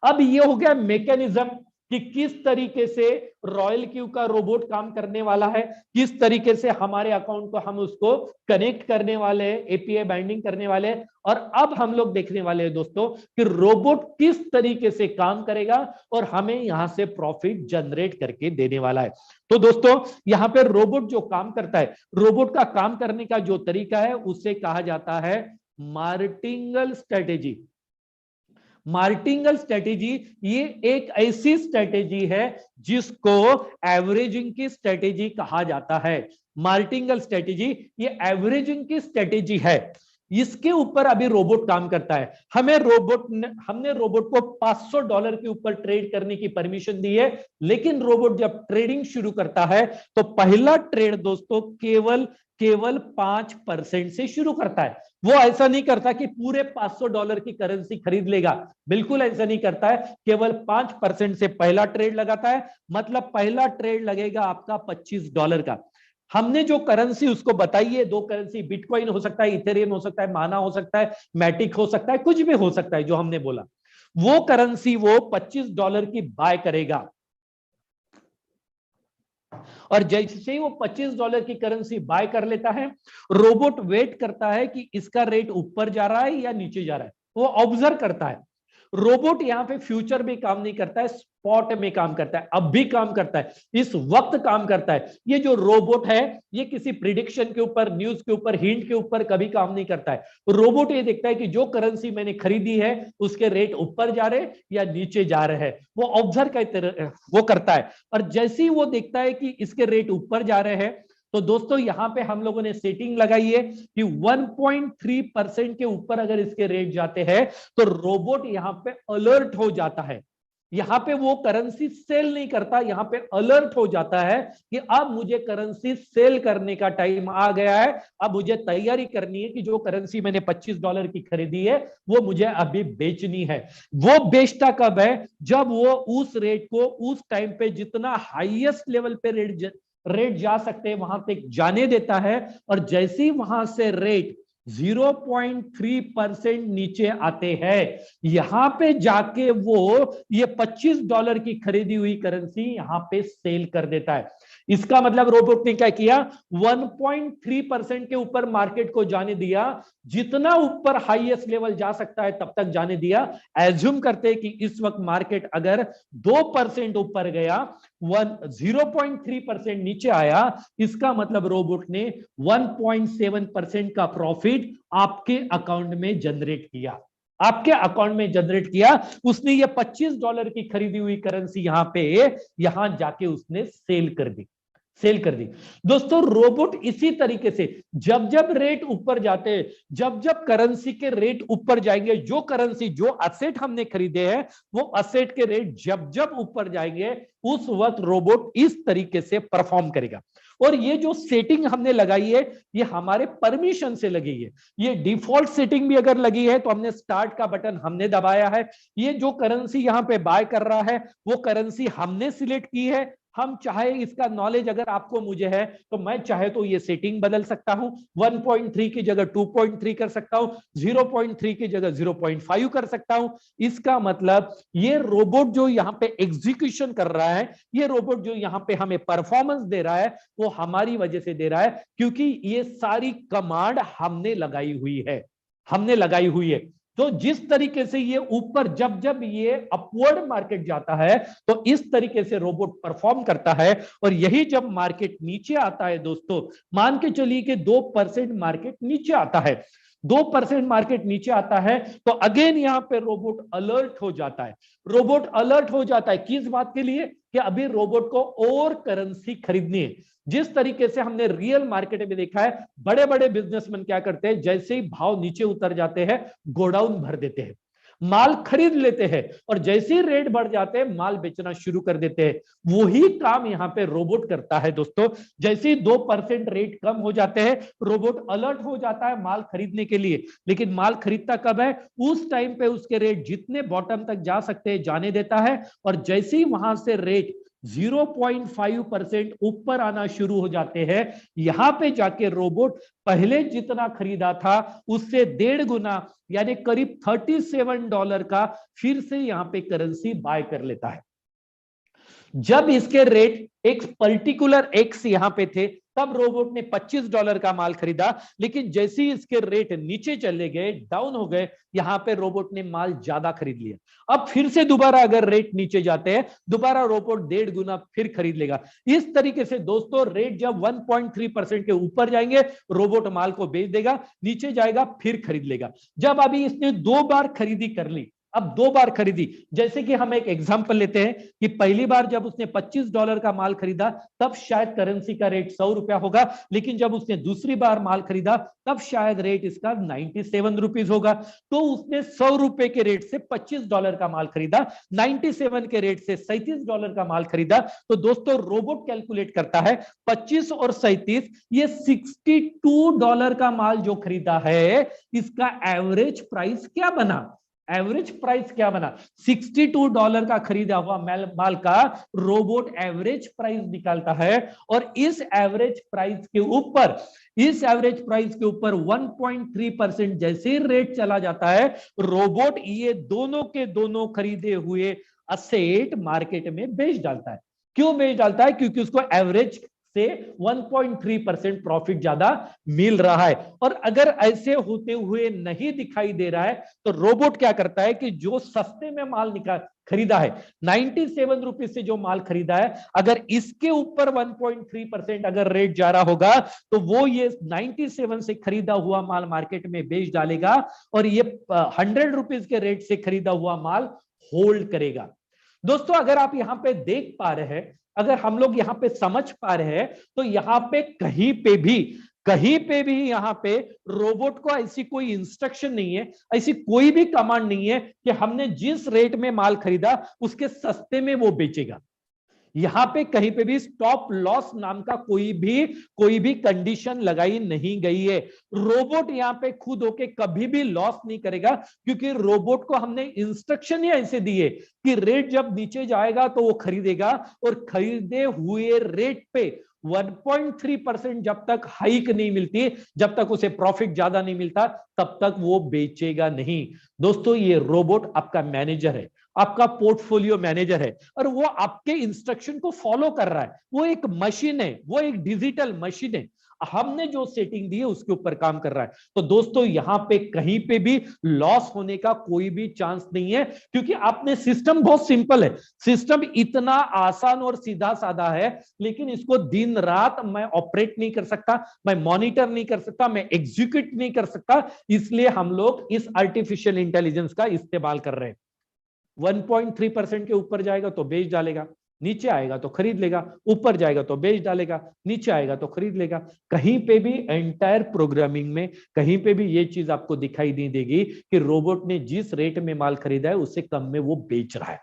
अब ये हो गया मैकेनिज्म कि किस तरीके से रॉयल क्यू का रोबोट काम करने वाला है, किस तरीके से हमारे अकाउंट को हम उसको कनेक्ट करने वाले हैं, एपीआई बाइंडिंग करने वाले हैं। और अब हम लोग देखने वाले हैं दोस्तों कि रोबोट किस तरीके से काम करेगा और हमें यहां से प्रॉफिट जनरेट करके देने वाला है। तो दोस्तों यहां पर रोबोट जो काम करता है, रोबोट का काम करने का जो तरीका है उसे कहा जाता है मार्टिंगल स्ट्रेटेजी। मार्टिंगल स्ट्रेटेजी ये एक ऐसी स्ट्रेटेजी है जिसको एवरेजिंग की स्ट्रेटेजी कहा जाता है। मार्टिंगल स्ट्रेटेजी ये एवरेजिंग की स्ट्रेटेजी है, इसके ऊपर अभी रोबोट काम करता है। हमने रोबोट को $500 के ऊपर ट्रेड करने की परमिशन दी है, लेकिन रोबोट जब ट्रेडिंग शुरू करता है तो पहला ट्रेड दोस्तों केवल केवल 5% से शुरू करता है। वो ऐसा नहीं करता कि पूरे $500 की करेंसी खरीद लेगा, बिल्कुल ऐसा नहीं करता है, केवल 5% से पहला ट्रेड लगाता है। मतलब पहला ट्रेड लगेगा आपका $25 का। हमने जो करेंसी उसको बताई है, दो करेंसी, बिटकॉइन हो सकता है, इथेरियम हो सकता है, माना हो सकता है, मैटिक हो सकता है, कुछ भी हो सकता है जो हमने बोला। वो करेंसी वो $25 की बाय करेगा, और जैसे ही वो $25 की करेंसी बाय कर लेता है, रोबोट वेट करता है कि इसका रेट ऊपर जा रहा है या नीचे जा रहा है, वो ऑब्जर्व करता है। रोबोट यहां पे फ्यूचर में काम नहीं करता है, स्पॉट में काम करता है, अब भी काम करता है, इस वक्त काम करता है। ये जो रोबोट है ये किसी प्रिडिक्शन के ऊपर, न्यूज के ऊपर, हिंट के ऊपर कभी काम नहीं करता है। रोबोट ये देखता है कि जो करेंसी मैंने खरीदी है उसके रेट ऊपर जा रहे या नीचे जा रहे हैं, वो ऑब्जर्व वो करता है। और जैसे ही वो देखता है कि इसके रेट ऊपर जा रहे हैं, तो दोस्तों यहां पे हम लोगों ने सेटिंग लगाई है कि 1.3% के ऊपर अगर इसके रेट जाते हैं तो रोबोट यहां पे अलर्ट हो जाता है। यहां पे वो करेंसी सेल नहीं करता, यहां पे अलर्ट हो जाता है कि अब मुझे करेंसी सेल करने का टाइम आ गया है, अब मुझे तैयारी करनी है कि जो करेंसी मैंने $25 की खरीदी है वो मुझे अभी बेचनी है। वो बेचता कब है? जब वो उस रेट को उस टाइम पे जितना हाईएस्ट लेवल पे रेट जा सकते हैं वहां तक जाने देता है, और जैसे ही वहां से रेट 0.3% नीचे आते हैं, यहां पे जाके वो ये $25 की खरीदी हुई करेंसी यहां पे सेल कर देता है। इसका मतलब रोबोट ने क्या किया? 1.3% के ऊपर मार्केट को जाने दिया, जितना ऊपर हाईएस्ट लेवल जा सकता है तब तक जाने दिया। एज्यूम करते हैं कि इस वक्त मार्केट अगर 2% ऊपर गया, 0.3% नीचे आया, इसका मतलब रोबोट ने 1.7% का प्रॉफिट आपके अकाउंट में जनरेट किया, आपके अकाउंट में जनरेट किया। उसने ये $25 की खरीदी हुई करेंसी यहां जाके उसने सेल कर दी, सेल कर दी। दोस्तों रोबोट इसी तरीके से जब जब रेट ऊपर जाते हैं, जब जब करेंसी के रेट ऊपर जाएंगे, जो करेंसी, जो असेट हमने खरीदे हैं वो असेट के रेट जब जब ऊपर जाएंगे, उस वक्त रोबोट इस तरीके से परफॉर्म करेगा। और ये जो सेटिंग हमने लगाई है ये हमारे परमिशन से लगी है। ये डिफॉल्ट सेटिंग भी अगर लगी है तो हमने स्टार्ट का बटन हमने दबाया है। ये जो करेंसी यहां पे बाय कर रहा है वो करेंसी हमने सिलेक्ट की है। हम चाहे, इसका नॉलेज अगर आपको मुझे है तो मैं चाहे तो ये सेटिंग बदल सकता हूं, 1.3 की जगह 2.3 कर सकता हूं, 0.3 की जगह 0.5 कर सकता हूं। इसका मतलब ये रोबोट जो यहां पे एग्जीक्यूशन कर रहा है, ये रोबोट जो यहां पे हमें परफॉर्मेंस दे रहा है, वो हमारी वजह से दे रहा है, क्योंकि ये सारी कमांड हमने लगाई हुई है, हमने लगाई हुई है। तो जिस तरीके से ये ऊपर, जब जब ये अपवर्ड मार्केट जाता है तो इस तरीके से रोबोट परफॉर्म करता है। और यही जब मार्केट नीचे आता है दोस्तों, मान के चलिए कि 2% मार्केट नीचे आता है, 2% मार्केट नीचे आता है, तो अगेन यहां पे रोबोट अलर्ट हो जाता है। रोबोट अलर्ट हो जाता है किस बात के लिए? कि अभी रोबोट को और करेंसी खरीदनी है। जिस तरीके से हमने रियल मार्केट में देखा है, बड़े बड़े बिजनेसमैन क्या करते हैं, जैसे ही भाव नीचे उतर जाते हैं गोडाउन भर देते हैं, माल खरीद लेते हैं, और जैसे ही रेट बढ़ जाते हैं माल बेचना शुरू कर देते हैं। वही काम यहां पे रोबोट करता है दोस्तों। जैसे ही 2% रेट कम हो जाते हैं, रोबोट अलर्ट हो जाता है माल खरीदने के लिए। लेकिन माल खरीदता कब है? उस टाइम पे उसके रेट जितने बॉटम तक जा सकते हैं जाने देता है, और जैसे ही वहां से रेट 0.5% ऊपर आना शुरू हो जाते हैं, यहां पे जाके रोबोट पहले जितना खरीदा था उससे 1.5 गुना, यानी करीब $37 का फिर से यहां पे करेंसी बाय कर लेता है। जब इसके रेट एक पर्टिकुलर एक्स यहां पे थे, तब रोबोट ने $25 का माल खरीदा, लेकिन जैसे ही इसके रेट नीचे चले गए, डाउन हो गए, यहां पे रोबोट ने माल ज्यादा खरीद लिया। अब फिर से दोबारा अगर रेट नीचे जाते हैं, दोबारा रोबोट 1.5 गुना फिर खरीद लेगा। इस तरीके से दोस्तों रेट जब 1.3% के ऊपर जाएंगे, रोबोट माल को बेच देगा, नीचे जाएगा फिर खरीद लेगा। जब अभी इसने 2 बार खरीदी कर ली, अब 2 बार खरीदी। जैसे कि हम एक एग्जांपल लेते हैं कि पहली बार जब उसने $25 का माल खरीदा तब शायद करेंसी का रेट 100 रुपया होगा, लेकिन जब उसने दूसरी बार माल खरीदा तब शायद रेट इसका 97 रुपीज होगा। तो उसने 100 रुपए के रेट से $25 का माल खरीदा, 97 के रेट से $37 का माल खरीदा। तो दोस्तों रोबोट कैलकुलेट करता है 25 और 37, ये $62 का माल जो खरीदा है इसका एवरेज प्राइस क्या बना, एवरेज प्राइस क्या बना। $62 का खरीदा हुआ माल का रोबोट एवरेज प्राइस निकालता है, और इस एवरेज प्राइस के ऊपर 1.3% जैसे ही रेट चला जाता है, रोबोट ये दोनों के दोनों खरीदे हुए असेट मार्केट में बेच डालता है। क्यों बेच डालता है? क्योंकि उसको एवरेज से 1.3% प्रॉफिट ज्यादा मिल रहा है। और अगर ऐसे होते हुए नहीं दिखाई दे रहा है तो रोबोट क्या करता है कि जो सस्ते में माल खरीदा है, 97 रुपीज से जो माल खरीदा है, अगर इसके ऊपर 1.3% अगर रेट जा रहा होगा तो वो ये 97 से खरीदा हुआ माल मार्केट में बेच डालेगा, और ये 100 रुपीज के रेट से खरीदा हुआ माल होल्ड करेगा। दोस्तों अगर आप यहां पे देख पा रहे हैं, अगर हम लोग यहां पे समझ पा रहे हैं, तो यहां पे कहीं पे भी यहां पे रोबोट को ऐसी कोई इंस्ट्रक्शन नहीं है, ऐसी कोई भी कमांड नहीं है कि हमने जिस रेट में माल खरीदा उसके सस्ते में वो बेचेगा। यहां पे कहीं पे भी स्टॉप लॉस नाम का कोई भी कंडीशन लगाई नहीं गई है। रोबोट यहां पे खुद होके कभी भी लॉस नहीं करेगा, क्योंकि रोबोट को हमने इंस्ट्रक्शन ही ऐसे दिए कि रेट जब नीचे जाएगा तो वो खरीदेगा, और खरीदे हुए रेट पे 1.3% जब तक हाइक नहीं मिलती, जब तक उसे प्रॉफिट ज्यादा नहीं मिलता, तब तक वो बेचेगा नहीं। दोस्तों ये रोबोट आपका मैनेजर है, आपका पोर्टफोलियो मैनेजर है, और वो आपके इंस्ट्रक्शन को फॉलो कर रहा है। वो एक मशीन है, वो एक डिजिटल मशीन है, हमने जो सेटिंग दी है उसके ऊपर काम कर रहा है। तो दोस्तों यहां पे कहीं पे भी लॉस होने का कोई भी चांस नहीं है, क्योंकि आपने सिस्टम बहुत सिंपल है, सिस्टम इतना आसान और सीधा साधा है, लेकिन इसको दिन रात मैं ऑपरेट नहीं कर सकता, मैं मॉनिटर नहीं कर सकता, मैं एग्जीक्यूट नहीं कर सकता, इसलिए हम लोग इस आर्टिफिशियल इंटेलिजेंस का इस्तेमाल कर रहे हैं। 1.3% के ऊपर जाएगा तो बेच डालेगा, नीचे आएगा तो खरीद लेगा, ऊपर जाएगा तो बेच डालेगा, नीचे आएगा तो खरीद लेगा। कहीं पे भी एंटायर प्रोग्रामिंग में कहीं पे भी ये चीज आपको दिखाई नहीं देगी कि रोबोट ने जिस रेट में माल खरीदा है उससे कम में वो बेच रहा है।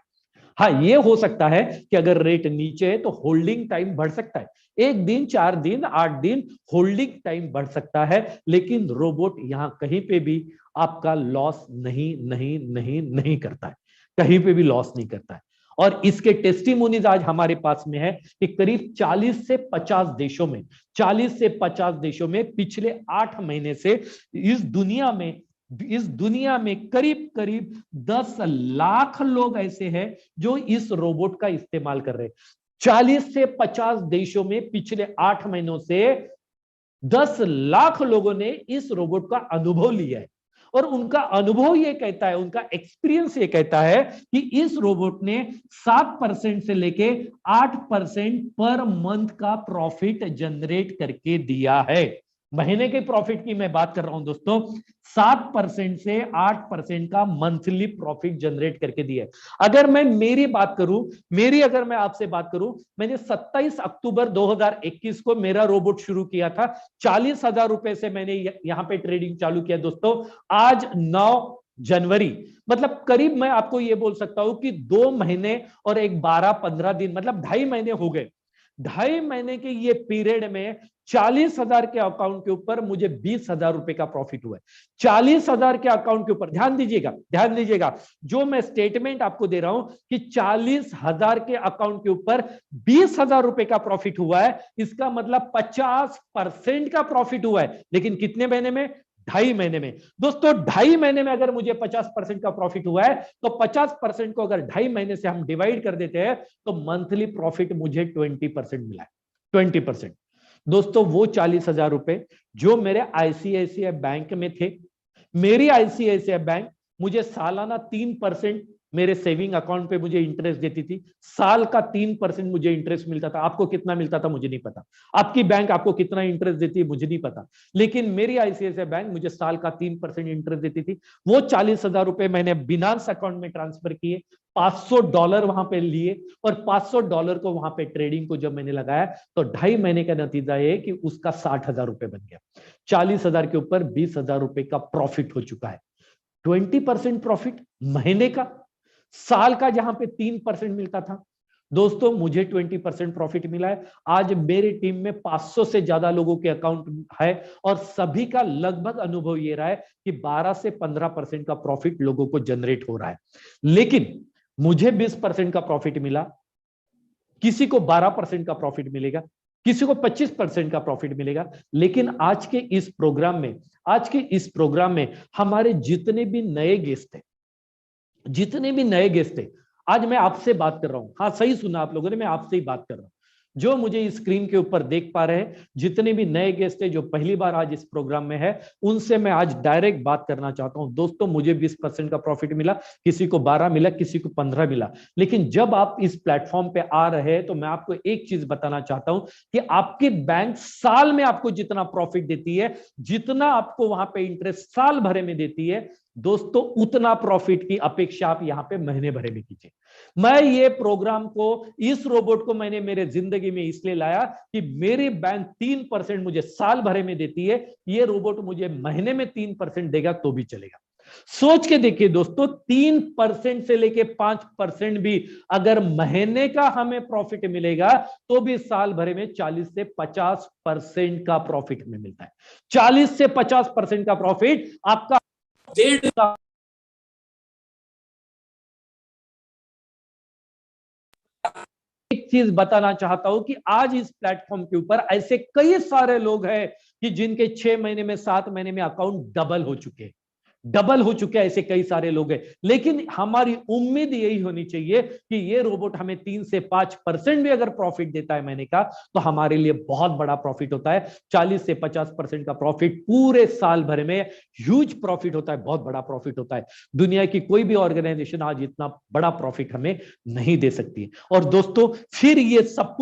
हाँ ये हो सकता है कि अगर रेट नीचे है तो होल्डिंग टाइम बढ़ सकता है, 1 दिन 4 दिन 8 दिन होल्डिंग टाइम बढ़ सकता है, लेकिन रोबोट यहां कहीं पे भी आपका लॉस नहीं करता है, कहीं पे भी लॉस नहीं करता है। और इसके टेस्टिमोनीज आज हमारे पास में है कि करीब 40 से 50 देशों में पिछले 8 महीने से इस दुनिया में करीब 10 लाख लोग ऐसे हैं जो इस रोबोट का इस्तेमाल कर रहे हैं। 40 से 50 देशों में पिछले 8 महीनों से 10 लाख लोगों ने इस रोबोट का अनुभव लिया है, और उनका अनुभव ये कहता है, उनका एक्सपीरियंस ये कहता है कि इस रोबोट ने 7% से लेके 8% पर मंथ का प्रॉफिट जनरेट करके दिया है। महीने के प्रॉफिट की मैं बात कर रहा हूं दोस्तों, 7% से 8% का मंथली प्रॉफिट जनरेट करके दिया है। अगर मैं आपसे बात करूं, मैंने 27 अक्टूबर 2021 को मेरा रोबोट शुरू किया था, 40,000 रुपए से मैंने यहां पे ट्रेडिंग चालू किया दोस्तों। आज 9 जनवरी, मतलब करीब मैं आपको ये बोल सकता हूं कि 2 महीने और एक 12-15 दिन, मतलब 2.5 महीने हो गए। 2.5 महीने के ये पीरियड में 40,000 के अकाउंट के ऊपर मुझे 20,000 रुपए का प्रॉफिट हुआ है। 40,000 के अकाउंट के ऊपर ध्यान दीजिएगा, जो मैं स्टेटमेंट आपको दे रहा हूं कि 40,000 के अकाउंट के ऊपर 20,000 रुपए का प्रॉफिट हुआ है, इसका मतलब 50% का प्रॉफिट हुआ है। लेकिन कितने महीने में? 2.5 महीने में। दोस्तों 2.5 महीने में अगर मुझे 50% का प्रॉफिट हुआ है, तो 50% को अगर 2.5 महीने से हम डिवाइड कर देते हैं तो मंथली प्रॉफिट मुझे 20% मिला है। 20%। दोस्तों वो 40,000 रुपए जो मेरे आईसीआईसीआई बैंक में थे, मेरी आईसीआईसीआई बैंक मुझे सालाना 3% मेरे सेविंग अकाउंट पे मुझे इंटरेस्ट देती थी, साल का 3% मुझे इंटरेस्ट मिलता था। आपको कितना मिलता था मुझे नहीं पता, आपकी बैंक आपको कितना इंटरेस्ट देती है मुझे नहीं पता, लेकिन मेरी आईसीआईसीआई बैंक मुझे साल का 3% इंटरेस्ट देती थी। वो 40,000 रुपए मैंने बिनांस अकाउंट में ट्रांसफर किए, $500 वहां पे लिए, और $500 को वहां पे ट्रेडिंग को जब मैंने लगाया तो 2.5 महीने का नतीजा है कि उसका 60,000 रुपए बन गया। 40,000 के ऊपर 20,000 रुपए का प्रॉफिट हो चुका है। 20% प्रॉफिट महीने का, साल का जहां पे 3% मिलता था। दोस्तों मुझे 20% प्रॉफिट मिला है। आज मेरी टीम में 500 से ज्यादा लोगों के अकाउंट है और सभी का लगभग अनुभव ये रहा है कि 12 से 15% का प्रॉफिट लोगों को जनरेट हो रहा है। लेकिन मुझे 20% का प्रॉफिट मिला, किसी को 12% का प्रॉफिट मिलेगा, किसी को 25% का प्रॉफिट मिलेगा। लेकिन आज के इस प्रोग्राम में हमारे जितने भी नए गेस्ट थे, आज मैं आपसे बात कर रहा हूं। हाँ सही सुना आप लोगों ने, मैं आपसे ही बात कर रहा हूं। जो मुझे इस स्क्रीन के ऊपर देख पा रहे हैं, जितने भी नए गेस्ट हैं जो पहली बार आज इस प्रोग्राम में है, उनसे मैं आज डायरेक्ट बात करना चाहता हूं। दोस्तों मुझे 20% का प्रॉफिट मिला, किसी को 12 मिला, किसी को 15 मिला। लेकिन जब आप इस प्लेटफॉर्म पे आ रहे हैं तो मैं आपको एक चीज बताना चाहता हूं कि आपकी बैंक साल में आपको जितना प्रॉफिट देती है, जितना आपको वहां पे इंटरेस्ट साल भरे में देती है, दोस्तों उतना प्रॉफिट की अपेक्षा आप यहां पे महीने भरे में कीजिए। मैं ये प्रोग्राम को, इस रोबोट को मैंने मेरे जिंदगी में इसलिए लाया कि मेरी बैंक 3% मुझे साल भरे में देती है, ये रोबोट मुझे महीने में 3% देगा तो भी चलेगा। सोच के देखिए दोस्तों, 3% से लेके 5% भी अगर महीने का हमें प्रॉफिट मिलेगा तो भी साल भरे में 40 से 50% का प्रॉफिट हमें मिलता है। 40 से 50% का प्रॉफिट आपका 1.5 साल। एक चीज बताना चाहता हूं कि आज इस प्लेटफॉर्म के ऊपर ऐसे कई सारे लोग हैं कि जिनके 6 महीने में 7 महीने में अकाउंट डबल हो चुके हैं, ऐसे कई सारे लोग हैं। लेकिन हमारी उम्मीद यही होनी चाहिए कि ये रोबोट हमें 3 से 5% भी अगर प्रॉफिट देता है महीने का, तो हमारे लिए बहुत बड़ा प्रॉफिट होता है। 40 से 50% का प्रॉफिट पूरे साल भर में ह्यूज प्रॉफिट होता है, बहुत बड़ा प्रॉफिट होता है। दुनिया की कोई भी ऑर्गेनाइजेशन आज इतना बड़ा प्रॉफिट हमें नहीं दे सकती। और दोस्तों फिर ये सब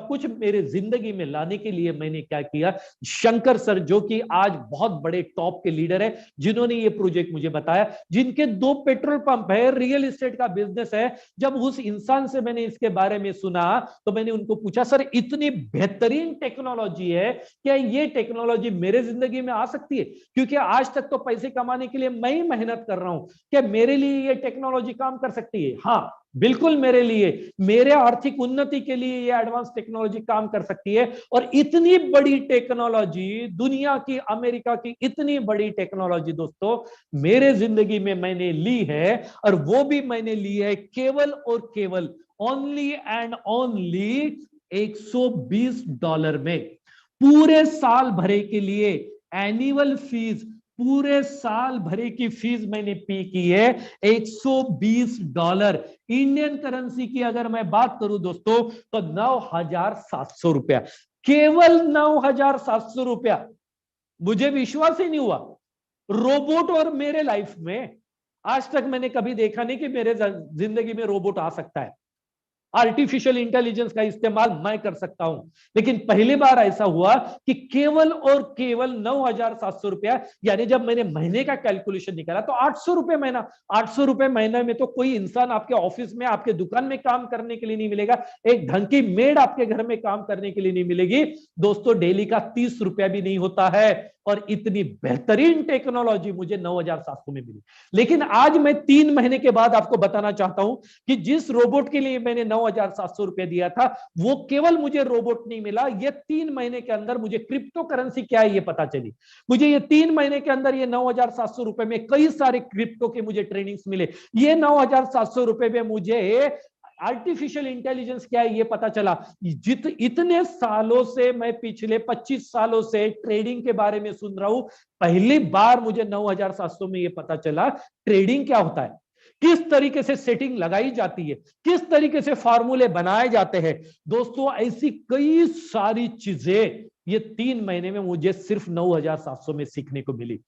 कुछ मेरे जिंदगी में लाने के लिए मैंने क्या किया, शंकर सर जो कि आज बहुत बड़े टॉप के लीडर है, जिन्होंने ये प्रोजेक्ट मुझे बताया, जिनके 2 पेट्रोल पंप है, रियल एस्टेट का बिजनेस है। जब उस इंसान से मैंने इसके बारे में सुना तो मैंने उनको पूछा, सर इतनी बेहतरीन टेक्नोलॉजी है, क्या ये टेक्नोलॉजी मेरे जिंदगी में आ सकती है? क्योंकि आज तक तो पैसे कमाने के लिए मैं ही मेहनत कर रहा हूं, क्या मेरे लिए ये टेक्नोलॉजी काम कर सकती है? हाँ बिल्कुल, मेरे लिए, मेरे आर्थिक उन्नति के लिए ये एडवांस टेक्नोलॉजी काम कर सकती है। और इतनी बड़ी टेक्नोलॉजी, दुनिया की, अमेरिका की इतनी बड़ी टेक्नोलॉजी दोस्तों मेरे जिंदगी में मैंने ली है, और वो भी मैंने ली है केवल और केवल ओनली एंड ओनली $120 में। पूरे साल भरे के लिए एनुअल फीस, पूरे साल भरे की फीस मैंने पे की है $120। इंडियन करेंसी की अगर मैं बात करूं दोस्तों तो 9,700 रुपया, केवल 9,700 रुपया। मुझे विश्वास ही नहीं हुआ। रोबोट और मेरे लाइफ में आज तक मैंने कभी देखा नहीं कि मेरे जिंदगी में रोबोट आ सकता है। आर्टिफिशियल इंटेलिजेंस का इस्तेमाल मैं कर सकता हूं, लेकिन पहली बार ऐसा हुआ कि केवल और केवल 9,700 रुपया। यानी जब मैंने महीने का कैलकुलेशन निकाला तो 800 रुपए महीना, 800 रुपए महीने में तो कोई इंसान आपके ऑफिस में, आपके दुकान में काम करने के लिए नहीं मिलेगा, एक ढंग की मेड आपके घर में काम करने के लिए नहीं मिलेगी दोस्तों। डेली का 30 रुपया भी नहीं होता है, और इतनी बेहतरीन टेक्नोलॉजी मुझे 9,700 में मिली। लेकिन आज मैं 3 महीने के बाद आपको बताना चाहता हूं कि जिस रोबोट के लिए मैंने 9,700 रुपए दिया था, वो केवल मुझे रोबोट नहीं मिला, ये 3 महीने के अंदर मुझे क्रिप्टो करेंसी क्या है ये पता चली। मुझे ये 3 महीने के अंदर ये 9,700 रुपए में कई सारे क्रिप्टो के मुझे ट्रेनिंग्स मिले। ये 9,700 रुपए में मुझे आर्टिफिशियल इंटेलिजेंस क्या है ये पता चला। इतने सालों से मैं, पिछले 25 सालों से ट्रेडिंग के बारे में सुन रहा हूं, पहली बार मुझे 9,700 में ये पता चला ट्रेडिंग क्या होता है, किस तरीके से सेटिंग लगाई जाती है, किस तरीके से फार्मूले बनाए जाते हैं। दोस्तों ऐसी कई सारी चीजें ये 3 महीने में मुझे सिर्फ 9,700 में सीखने को मिली।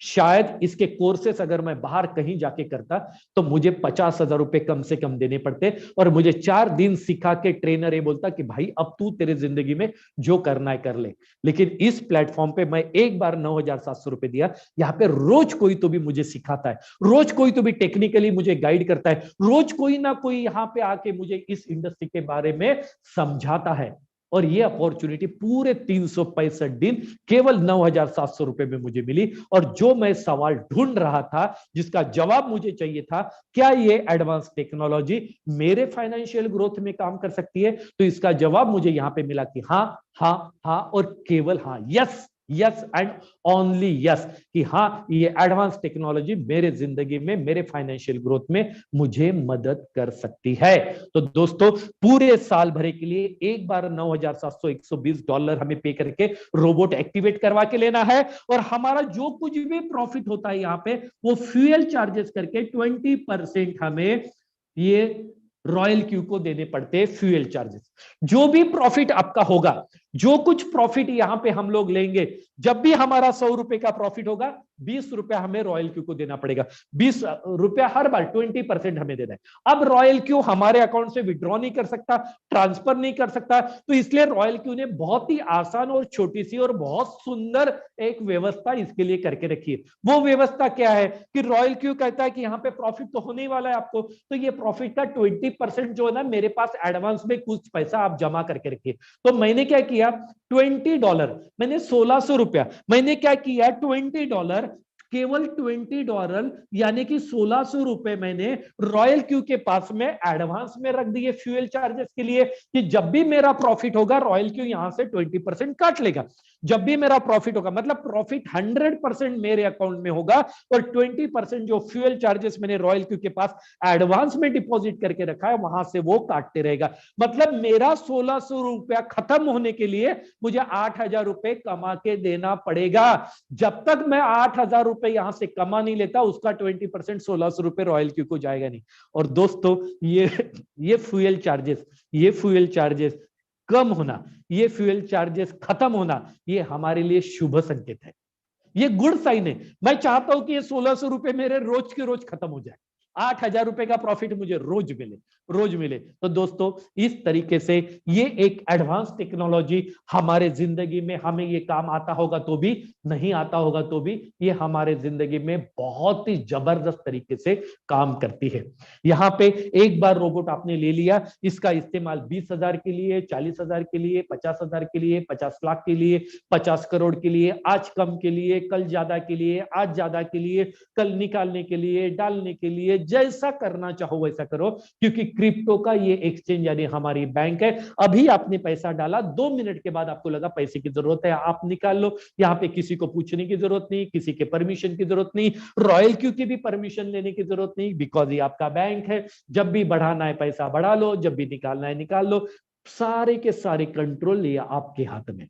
शायद इसके कोर्सेस अगर मैं बाहर कहीं जाके करता तो मुझे 50,000 रुपए कम से कम देने पड़ते, और मुझे 4 दिन सिखा के ट्रेनर ये बोलता कि भाई अब तू तेरे जिंदगी में जो करना है कर ले। लेकिन इस प्लेटफॉर्म पे मैं एक बार 9,700 रुपए दिया, यहाँ पे रोज कोई तो भी मुझे सिखाता है, रोज कोई तो भी टेक्निकली मुझे गाइड करता है, रोज कोई ना कोई यहाँ पे आके मुझे इस इंडस्ट्री के बारे में समझाता है। और ये अपॉर्चुनिटी पूरे 365 दिन केवल 9,700 रुपए में मुझे मिली। और जो मैं सवाल ढूंढ रहा था, जिसका जवाब मुझे चाहिए था, क्या ये एडवांस टेक्नोलॉजी मेरे फाइनेंशियल ग्रोथ में काम कर सकती है, तो इसका जवाब मुझे यहां पे मिला कि हाँ हाँ हाँ और केवल हाँ, yes yes and only yes, कि हाँ ये एडवांस टेक्नोलॉजी मेरे जिंदगी में, मेरे फाइनेंशियल ग्रोथ में मुझे मदद कर सकती है। तो दोस्तों पूरे साल भरे के लिए एक बार 9,720 डॉलर हमें पे करके रोबोट एक्टिवेट करवा के लेना है, और हमारा जो कुछ भी प्रॉफिट होता है यहाँ पे वो फ्यूल चार्जेस करके 20% हमें ये रॉयल क्यू को देने पड़ते हैं, फ्यूल चार्जेस। जो भी प्रॉफिट आपका होगा, जो कुछ प्रॉफिट यहां पे हम लोग लेंगे, जब भी हमारा 100 रुपए का प्रॉफिट होगा 20 रुपया हमें रॉयल क्यू को देना पड़ेगा। 20 रुपया हर बार 20% हमें देना है। अब रॉयल क्यू हमारे अकाउंट से विड्रॉ नहीं कर सकता, ट्रांसफर नहीं कर सकता, तो इसलिए रॉयल क्यू ने बहुत ही आसान और छोटी सी और बहुत सुंदर एक व्यवस्था इसके लिए करके रखी है। वो व्यवस्था क्या है कि रॉयल क्यू कहता है कि यहाँ पे प्रॉफिट तो होने वाला है आपको, तो ये प्रॉफिट का 20% जो है ना, मेरे पास एडवांस में कुछ पैसा आप जमा करके रखिए। तो मैंने क्या किया, $20, मैंने 1,600 रुपया, मैंने क्या किया, $20, केवल $20 यानी कि 1,600 रुपए मैंने रॉयल क्यू के पास में एडवांस में रख दिए फ्यूल चार्जेस के लिए, कि जब भी मेरा प्रॉफिट होगा रॉयल क्यू यहां से 20% काट लेगा। जब भी मेरा प्रॉफिट होगा, मतलब प्रॉफिट 100% मेरे अकाउंट में होगा, और 20% जो फ्यूल चार्जेस मैंने रॉयल क्यू के पास एडवांस में डिपॉजिट करके रखा है वहां से वो काटते रहेगा। मतलब मेरा 1,600 रुपया खत्म होने के लिए मुझे 8,000 रुपए कमा के देना पड़ेगा। जब तक मैं 8,000 रुपए यहां से कमा नहीं लेता, उसका 20% 1,600 रुपए रॉयल क्यू को जाएगा नहीं। और दोस्तों ये फ्यूल चार्जेस कम होना, ये फ्यूल चार्जेस खत्म होना, ये हमारे लिए शुभ संकेत है, ये गुड साइन है। मैं चाहता हूं कि ये 1,600 रुपए मेरे रोज के रोज खत्म हो जाए, 8,000 रुपए का प्रॉफिट मुझे रोज मिले। तो दोस्तों इस तरीके से ये एक एडवांस टेक्नोलॉजी हमारे जिंदगी में, हमें ये काम आता होगा तो भी, नहीं आता होगा तो भी, ये हमारे जिंदगी में बहुत ही जबरदस्त तरीके से काम करती है। यहाँ पे एक बार रोबोट आपने ले लिया, इसका इस्तेमाल 20,000 के लिए, 40,000 के लिए, 50,000 के लिए, 50 लाख के लिए, 50 करोड़ के लिए, आज कम के लिए, कल ज्यादा के लिए, आज ज्यादा के लिए, कल निकालने के लिए, डालने के लिए, जैसा करना चाहो वैसा करो, क्योंकि क्रिप्टो का ये एक्सचेंज यानी हमारी बैंक है। अभी आपने पैसा डाला, 2 मिनट के बाद आपको लगा पैसे की जरूरत है, आप निकाल लो। यहाँ पे किसी को पूछने की जरूरत नहीं, किसी के परमिशन की जरूरत नहीं, रॉयल क्यू की भी परमिशन लेने की जरूरत नहीं, बिकॉज ये आपका बैंक है। जब भी बढ़ाना है पैसा बढ़ा लो, जब भी निकालना है निकाल लो, सारे के सारे कंट्रोल ये आपके हाथ में।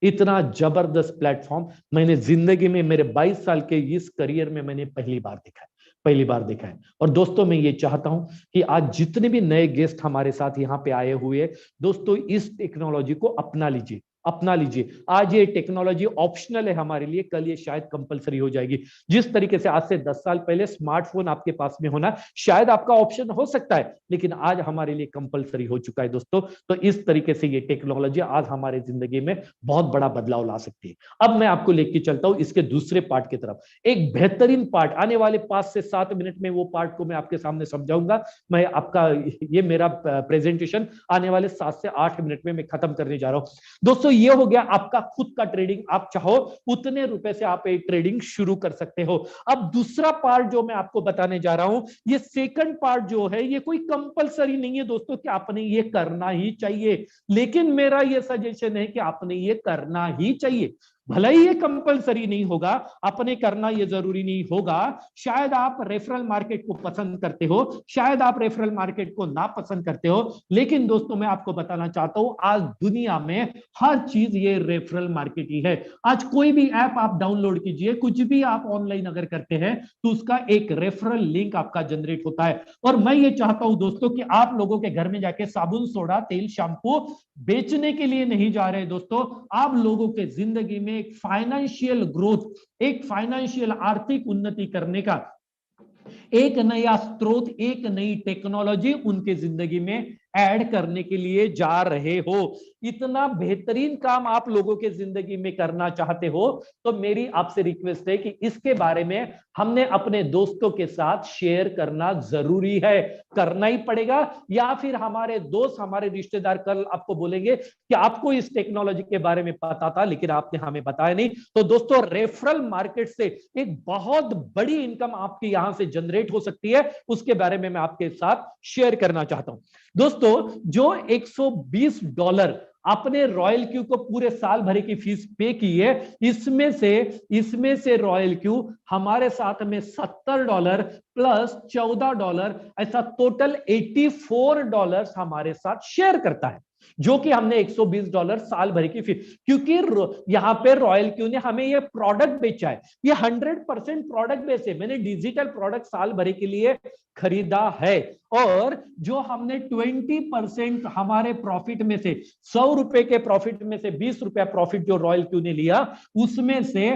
इतना जबरदस्त प्लेटफॉर्म मैंने जिंदगी में, मेरे 22 साल के इस करियर में मैंने पहली बार देखा है। और दोस्तों मैं ये चाहता हूं कि आज जितने भी नए गेस्ट हमारे साथ यहाँ पे आए हुए, दोस्तों इस टेक्नोलॉजी को अपना लीजिए। आज ये टेक्नोलॉजी ऑप्शनल है हमारे लिए, कल ये शायद कंपलसरी हो जाएगी। जिस तरीके से आज से 10 साल पहले स्मार्टफोन आपके पास में होना शायद आपका ऑप्शन हो सकता है, लेकिन आज हमारे लिए कंपलसरी हो चुका है दोस्तों। तो इस तरीके से ये टेक्नोलॉजी आज हमारे जिंदगी में बहुत बड़ा बदलाव ला सकती है। अब मैं आपको लेके चलता हूं इसके दूसरे पार्ट की तरफ, एक बेहतरीन पार्ट। आने वाले 5 से 7 मिनट में वो पार्ट को मैं आपके सामने समझाऊंगा। मैं आपका ये मेरा प्रेजेंटेशन आने वाले 7 से 8 मिनट में मैं खत्म करने जा रहा हूं दोस्तों। ये हो गया आपका खुद का ट्रेडिंग, आप चाहो उतने रुपए से आप एक ट्रेडिंग शुरू कर सकते हो। अब दूसरा पार्ट जो मैं आपको बताने जा रहा हूं, ये सेकंड पार्ट जो है, ये कोई कंपलसरी नहीं है दोस्तों कि आपने ये करना ही चाहिए, लेकिन मेरा ये सजेशन है कि आपने ये करना ही चाहिए। भले ही ये कंपलसरी नहीं होगा, आपने करना ये जरूरी नहीं होगा। शायद आप रेफरल मार्केट को पसंद करते हो, शायद आप रेफरल मार्केट को ना पसंद करते हो, लेकिन दोस्तों मैं आपको बताना चाहता हूं आज दुनिया में हर चीज ये रेफरल मार्केट ही है। आज कोई भी ऐप आप डाउनलोड कीजिए, कुछ भी आप ऑनलाइन अगर करते हैं तो उसका एक रेफरल लिंक आपका जनरेट होता है। और मैं ये चाहता हूं दोस्तों कि आप लोगों के घर में जाके साबुन, सोडा, तेल, शैम्पू बेचने के लिए नहीं जा रहे दोस्तों, आप लोगों के जिंदगी में एक फाइनेंशियल ग्रोथ, एक फाइनेंशियल आर्थिक उन्नति करने का एक नया स्रोत, एक नई टेक्नोलॉजी उनके जिंदगी में ऐड करने के लिए जा रहे हो। इतना बेहतरीन काम आप लोगों के जिंदगी में करना चाहते हो तो मेरी आपसे रिक्वेस्ट है कि इसके बारे में हमने अपने दोस्तों के साथ शेयर करना जरूरी है, करना ही पड़ेगा। या फिर हमारे दोस्त, हमारे रिश्तेदार कल आपको बोलेंगे कि आपको इस टेक्नोलॉजी के बारे में पता था लेकिन आपने हमें बताया नहीं। तो दोस्तों, रेफरल मार्केट से एक बहुत बड़ी इनकम आपकी यहां से जनरेट हो सकती है, उसके बारे में मैं आपके साथ शेयर करना चाहता हूं। दोस्तों, जो $120 आपने रॉयल क्यू को पूरे साल भर की फीस पे की है, इसमें से रॉयल क्यू हमारे साथ में $70 प्लस $14, ऐसा टोटल $84 हमारे साथ शेयर करता है, जो कि हमने $120 साल भर की फीस, क्योंकि यहां पे रॉयल क्यू ने हमें ये प्रोडक्ट बेचा है, ये 100% प्रोडक्ट बेचे, मैंने डिजिटल प्रोडक्ट साल भर के लिए खरीदा है। और जो हमने 20% हमारे प्रॉफिट में से, ₹100 के प्रॉफिट में से ₹20 प्रॉफिट जो रॉयल क्यू ने लिया, उसमें से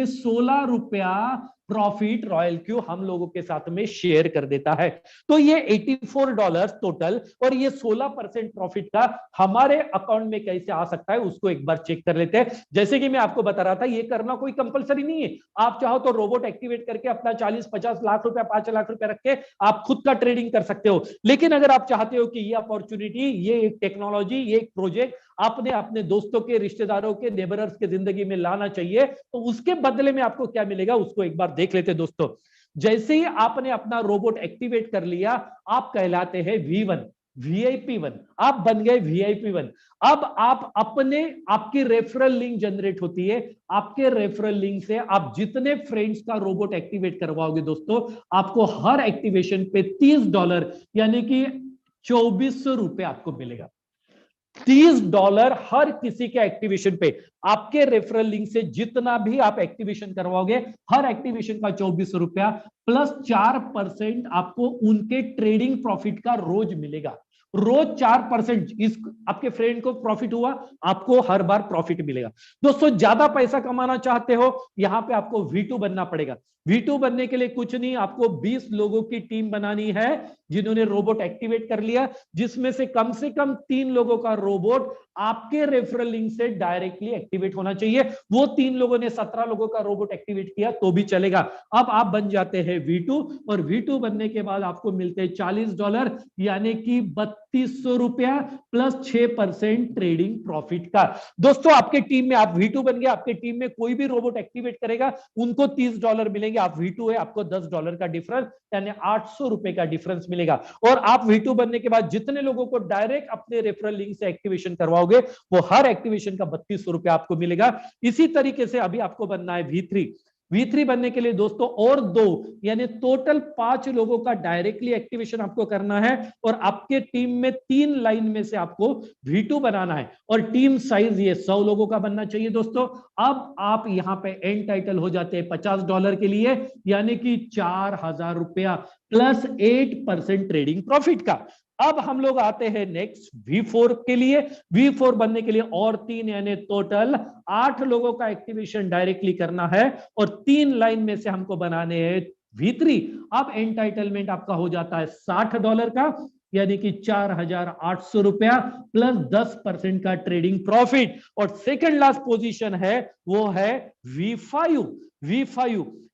₹16 प्रॉफिट रॉयल क्यू हम लोगों के साथ में शेयर कर देता है। तो ये $84 टोटल और ये 16% प्रॉफिट का हमारे अकाउंट में कैसे आ सकता है, उसको एक बार चेक कर लेते हैं। जैसे कि मैं आपको बता रहा था, ये करना कोई कंपलसरी नहीं है। आप चाहो तो रोबोट एक्टिवेट करके अपना 40-50 लाख रुपया, 5 लाख रुपया रख के आप खुद का ट्रेडिंग कर सकते हो। लेकिन अगर आप चाहते हो कि ये अपॉर्चुनिटी, ये एक टेक्नोलॉजी, ये एक प्रोजेक्ट आपने अपने दोस्तों के, रिश्तेदारों के, नेबरर्स के जिंदगी में लाना चाहिए, तो उसके बदले में आपको क्या मिलेगा उसको एक बार देख लेते दोस्तों। जैसे ही आपने अपना रोबोट एक्टिवेट कर लिया, आप कहलाते हैं V1, VIP1, आप बन गए VIP1। अब आप आपकी रेफरल लिंक जनरेट होती है, आपके रेफरल लिंक से आप जितने फ्रेंड्स का रोबोट एक्टिवेट करवाओगे दोस्तों, आपको हर एक्टिवेशन पे $30 यानी कि ₹2400 आपको मिलेगा। $30 हर किसी के एक्टिवेशन पे, आपके रेफरल लिंक से जितना भी आप एक्टिवेशन करवाओगे, हर एक्टिवेशन का ₹2400 प्लस 4% आपको उनके ट्रेडिंग प्रॉफिट का रोज मिलेगा। रोज 4% इस आपके फ्रेंड को प्रॉफिट हुआ, आपको हर बार प्रॉफिट मिलेगा। दोस्तों, ज्यादा पैसा कमाना चाहते हो, यहां पे आपको V2 बनना पड़ेगा। V2 बनने के लिए कुछ नहीं, आपको 20 लोगों की टीम बनानी है जिन्होंने रोबोट एक्टिवेट कर लिया, जिसमें से कम 3 लोगों का रोबोट आपके रेफरल लिंक से डायरेक्टली एक्टिवेट होना चाहिए। वो 3 लोगों ने 17 लोगों का रोबोट एक्टिवेट किया तो भी चलेगा। अब आप बन जाते हैं V2 और V2 बनने के बाद आपको मिलते हैं $40 यानी कि ₹3200 प्लस 6% ट्रेडिंग प्रॉफिट का। दोस्तों, आपके टीम में आप V2 बन गए, आपके टीम में कोई भी रोबोट एक्टिवेट करेगा उनको $30 मिलेंगे। आप V2 है, आपको $10 का डिफरेंस यानी ₹800 का डिफरेंस मिलेगा। और आप V2 बनने के बाद जितने लोगों को डायरेक्ट अपने रेफरल लिंक से एक्टिवेशन करवाओगे, वो हर एक्टिवेशन का ₹3200 आपको मिलेगा। इसी तरीके से अभी आपको बनना है V3 बनने के लिए दोस्तों और 2 यानी टोटल 5 लोगों का डायरेक्टली एक्टिवेशन आपको करना है और आपके टीम में 3 लाइन में से आपको V2 बनाना है और टीम साइज ये 100 लोगों का बनना चाहिए दोस्तों। अब आप यहां पे एंटाइटल हो जाते हैं $50 के लिए यानी कि ₹4000 प्लस 8% ट्रेडिंग प्रॉफिट का। अब हम लोग आते हैं नेक्स्ट V4 के लिए। V4 बनने के लिए और 3 यानी टोटल 8 लोगों का एक्टिवेशन डायरेक्टली करना है और 3 लाइन में से हमको बनाने हैं V3। अब एंटाइटलमेंट आपका हो जाता है $60 का यानी कि ₹4800 प्लस 10% का ट्रेडिंग प्रॉफिट। और सेकंड लास्ट पोजीशन है वो है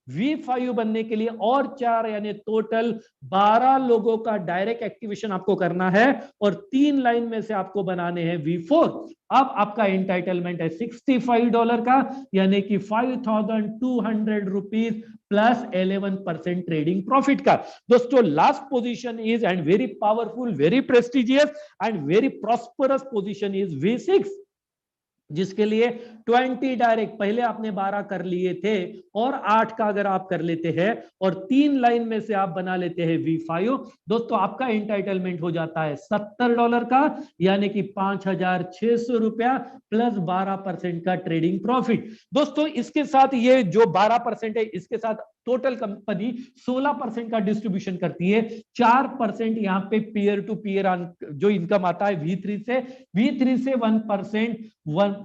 V5 बनने के लिए और 4 यानी टोटल 12 लोगों का डायरेक्ट एक्टिवेशन आपको करना है और 3 लाइन में से आपको बनाने हैं V4। अब आपका एंटाइटलमेंट है $65 का यानी कि ₹5200 प्लस 11% ट्रेडिंग प्रॉफिट का। दोस्तों, last position is and very powerful, very prestigious and very prosperous position is V6, जिसके लिए 20 डायरेक्ट, पहले आपने 12 कर लिए थे और 8 का अगर आप कर लेते हैं और 3 लाइन में से आप बना लेते हैं V5, दोस्तों आपका एंटाइटलमेंट हो जाता है $70 का यानी कि ₹5600 प्लस 12% का ट्रेडिंग प्रॉफिट। दोस्तों, इसके साथ ये जो 12% है, इसके साथ टोटल कंपनी 16% का डिस्ट्रीब्यूशन करती है। 4% यहाँ पे पीयर टू पीयर जो इनकम आता है V3 से 1%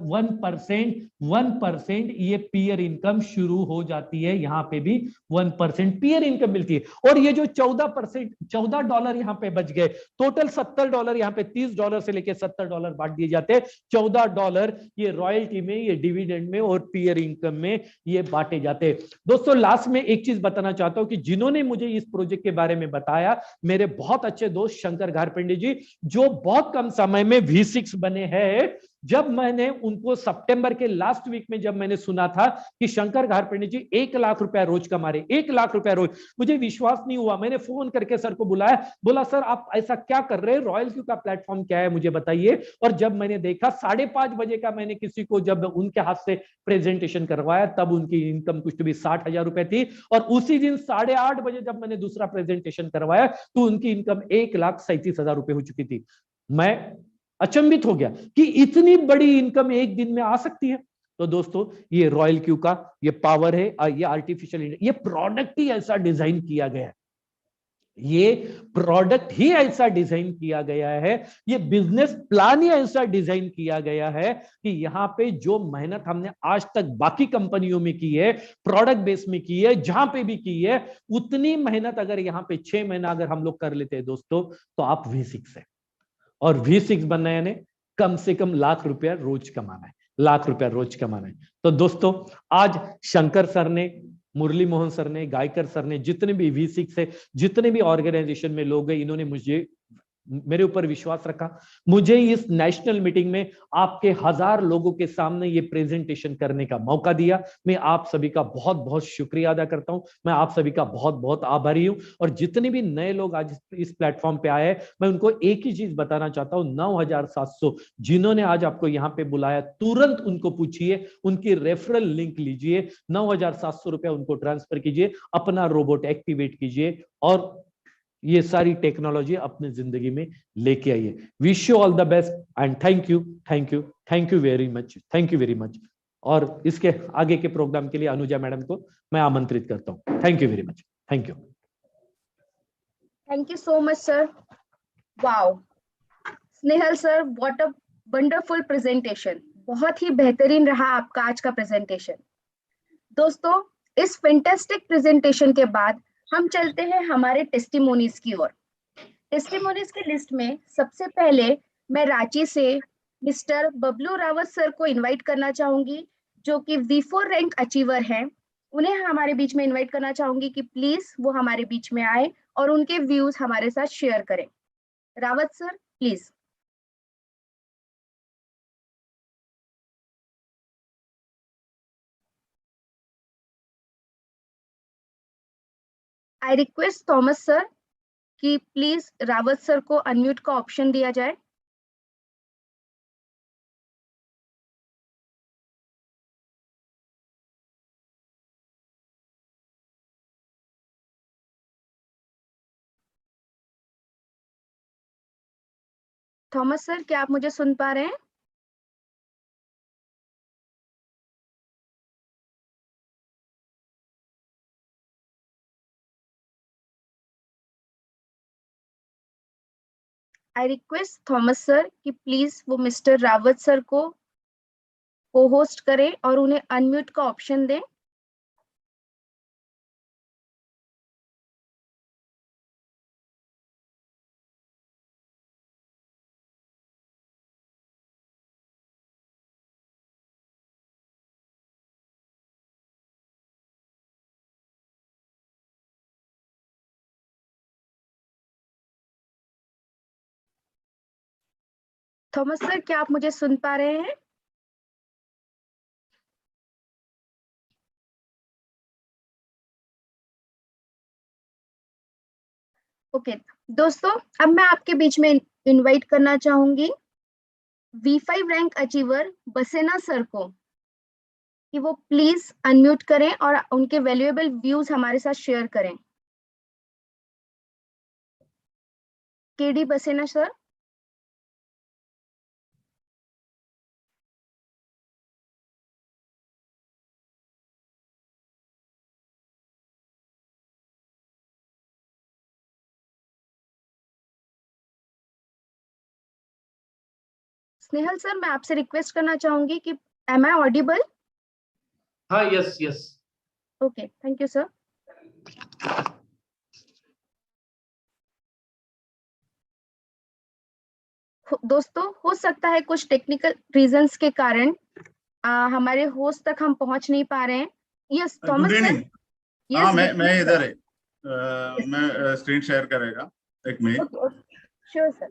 1% ये पीयर इनकम शुरू हो जाती है। यहाँ पे भी 1% पीयर इनकम मिलती है। और ये जो 14% $14 यहाँ पे बच गए, टोटल $70, यहाँ पे $30 से लेके $70 बांट दिए जाते हैं। $14 ये रॉयल्टी में, ये डिविडेंड में और पीयर इनकम में ये बांटे जाते हैं। दोस्तों लास्ट में एक चीज बताना चाहता हूं कि जिन्होंने मुझे इस प्रोजेक्ट के बारे में बताया, मेरे बहुत अच्छे दोस्त शंकर घारपिंडी जी, जो बहुत कम समय में V6 बने हैं। जब मैंने उनको सितंबर के लास्ट वीक में जब मैंने सुना था कि शंकर घारपिंडी जी 1 लाख रुपया रोज कमा रहे, 1 लाख रुपया रोज, मुझे विश्वास नहीं हुआ। मैंने फोन करके सर को बुलाया, बोला सर आप ऐसा क्या कर रहे हैं, रॉयल क्यू का प्लेटफॉर्म क्या है मुझे बताइए। और जब मैंने देखा 5:30 बजे का, मैंने किसी को जब उनके हाथ से प्रेजेंटेशन करवाया, तब उनकी इनकम कुछ भी 60,000 रुपए थी। और उसी दिन 8:30 बजे जब मैंने दूसरा प्रेजेंटेशन करवाया तो उनकी इनकम 1,37,000 रुपए हो चुकी थी। मैं अचंभित हो गया कि इतनी बड़ी इनकम एक दिन में आ सकती है। तो दोस्तों ये रॉयल क्यू का ये पावर है, ये आर्टिफिशियल, ये प्रोडक्ट ही ऐसा डिजाइन किया गया है, ये प्रोडक्ट ही ऐसा डिजाइन किया गया है, ये बिजनेस प्लान ही ऐसा डिजाइन किया गया है कि यहाँ पे जो मेहनत हमने आज तक बाकी कंपनियों में की है, प्रोडक्ट बेस में की है, जहां पे भी की है, उतनी मेहनत अगर यहाँ पे 6 महीना अगर हम लोग कर लेते हैं दोस्तों, तो आप V6 है। और V6 बनना यानी कम से कम लाख रुपया रोज कमाना है, लाख रुपया रोज कमाना है। तो दोस्तों आज शंकर सर ने, मुरली मोहन सर ने, गायकर सर ने, जितने भी V6 है, जितने भी ऑर्गेनाइजेशन में लोग हैं, इन्होंने मुझे, मेरे ऊपर विश्वास रखा। मुझे इस नेशनल मीटिंग में आपके 1000 लोगों के सामने ये प्रेजेंटेशन करने का मौका दिया। मैं आप सभी का बहुत बहुत शुक्रिया अदा करता हूं, मैं आप सभी का बहुत बहुत आभारी हूं। और जितने भी नए लोग आज इस प्लेटफॉर्म पे आए, मैं उनको एक ही चीज बताना चाहता हूं, 9,700 जिन्होंने आज आपको यहाँ पे बुलाया, तुरंत उनको पूछिए, उनकी रेफरल लिंक लीजिए, 9,700 रुपया उनको ट्रांसफर कीजिए, अपना रोबोट एक्टिवेट कीजिए और ये सारी टेक्नोलॉजी अपने जिंदगी में लेके आइए। Wish you all the best and thank you, thank you, thank you very much, thank you very much. और इसके आगे के प्रोग्राम के लिए अनुजा मैडम को मैं आमंत्रित करता हूं। Thank you very much, thank you. Thank you so much sir. Wow Snehal sir, what a wonderful presentation, बहुत ही बेहतरीन रहा आपका आज का प्रेजेंटेशन। दोस्तों इस फैंटास्टिक प्रेजेंटेशन के बाद हम चलते हैं हमारे टेस्टिमोनीज की ओर। टेस्टिमोनीज की लिस्ट में सबसे पहले मैं रांची से मिस्टर बबलू रावत सर को इनवाइट करना चाहूंगी, जो कि V4 रैंक अचीवर हैं। उन्हें हमारे बीच में इनवाइट करना चाहूंगी कि प्लीज वो हमारे बीच में आए और उनके व्यूज हमारे साथ शेयर करें। Rawat sir please. I request Thomas sir कि प्लीज रावत सर को अनम्यूट का ऑप्शन दिया जाए। थॉमस सर क्या आप मुझे सुन पा रहे हैं? आई रिक्वेस्ट थॉमस सर कि प्लीज वो मिस्टर रावत सर को को होस्ट करें और उन्हें अनम्यूट का ऑप्शन दें। थॉमस सर क्या आप मुझे सुन पा रहे हैं? ओके दोस्तों, अब मैं आपके बीच में इनवाइट करना चाहूंगी V5 रैंक अचीवर बसेना सर को कि वो प्लीज अनम्यूट करें और उनके वैल्यूएबल व्यूज हमारे साथ शेयर करें। KD Basena sir. Snehal sir, मैं आपसे रिक्वेस्ट करना चाहूंगी कि एम आई ऑडिबल? हाँ, yes yes. Okay, thank you sir. दोस्तों, हो सकता है कुछ टेक्निकल रीजंस के कारण हमारे होस्ट तक हम पहुंच नहीं पा रहे हैं। Yes, good Thomas sir. Evening. हाँ, यस, मैं इधर है। मैं स्क्रीन शेयर करेगा, एक minute. Okay, sure sir.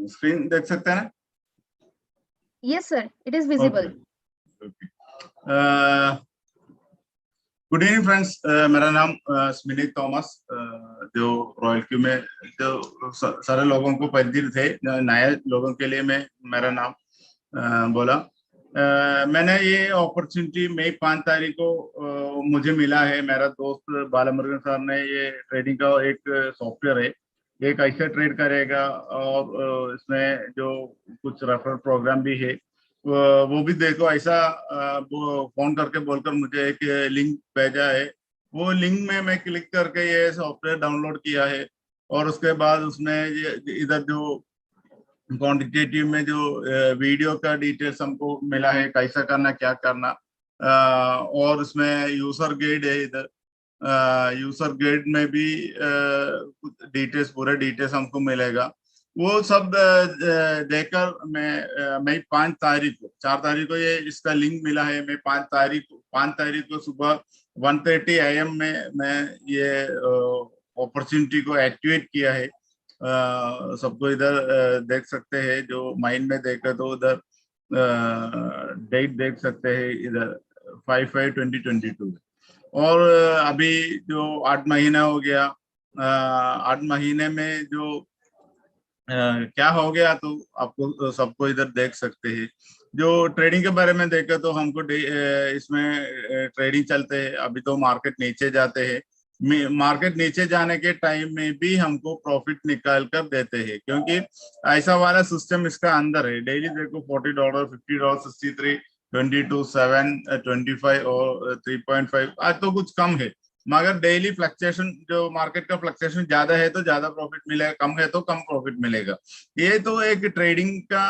Screen देख सकते हैं ना? Yes sir, it is visible. Good evening friends. मेरा नाम स्मिनित थॉमस, जो रॉयल क्यू में जो सारे लोगों को परिचित थे, नए लोगों के लिए मैं मेरा नाम बोला। मैंने ये अपॉर्चुनिटी मई 5 तारीख को मुझे मिला है। मेरा दोस्त बालामुरुगन सर ने ये ट्रेडिंग का एक सॉफ्टवेयर है, ये कैसे ट्रेड करेगा, और इसमें जो कुछ रेफरल प्रोग्राम भी है वो भी देखो। ऐसा वो फोन करके बोलकर मुझे एक लिंक भेजा है। वो लिंक में मैं क्लिक करके ये सॉफ्टवेयर डाउनलोड किया है, और उसके बाद उसमें इधर जो क्वांटिटेटिव में जो वीडियो का डिटेल्स हमको मिला है, कैसा करना क्या करना, और उसमें यूजर गाइड है। इधर यूजर गाइड में भी डिटेल्स, पूरे डिटेल्स हमको मिलेगा। वो सब देखकर मैं 5 तारीख को, 4 तारीख को ये इसका लिंक मिला है। मैं 5 तारीख को सुबह 1:30 AM में मैं ये अपॉर्चुनिटी को एक्टिवेट किया है। सबको इधर देख सकते हैं, जो माइंड में देखे तो उधर डेट देख सकते हैं, इधर 5/5/2022। और अभी जो 8 महीना हो गया, 8 महीने में जो क्या हो गया तो आपको सबको इधर देख सकते हैं। जो ट्रेडिंग के बारे में देखे तो हमको इसमें ट्रेडिंग चलते हैं। अभी तो मार्केट नीचे जाते हैं, मार्केट नीचे जाने के टाइम में भी हमको प्रॉफिट निकाल कर देते हैं, क्योंकि ऐसा वाला सिस्टम इसका अंदर है। डेली देखो $40, $50, 63, 22, 7, 25 और 3.5। आज तो कुछ कम है, मगर डेली फ्लक्चुएशन, जो मार्केट का फ्लक्चुएशन ज्यादा है तो ज्यादा प्रॉफिट मिलेगा, कम है तो कम प्रॉफिट मिलेगा। ये तो एक ट्रेडिंग का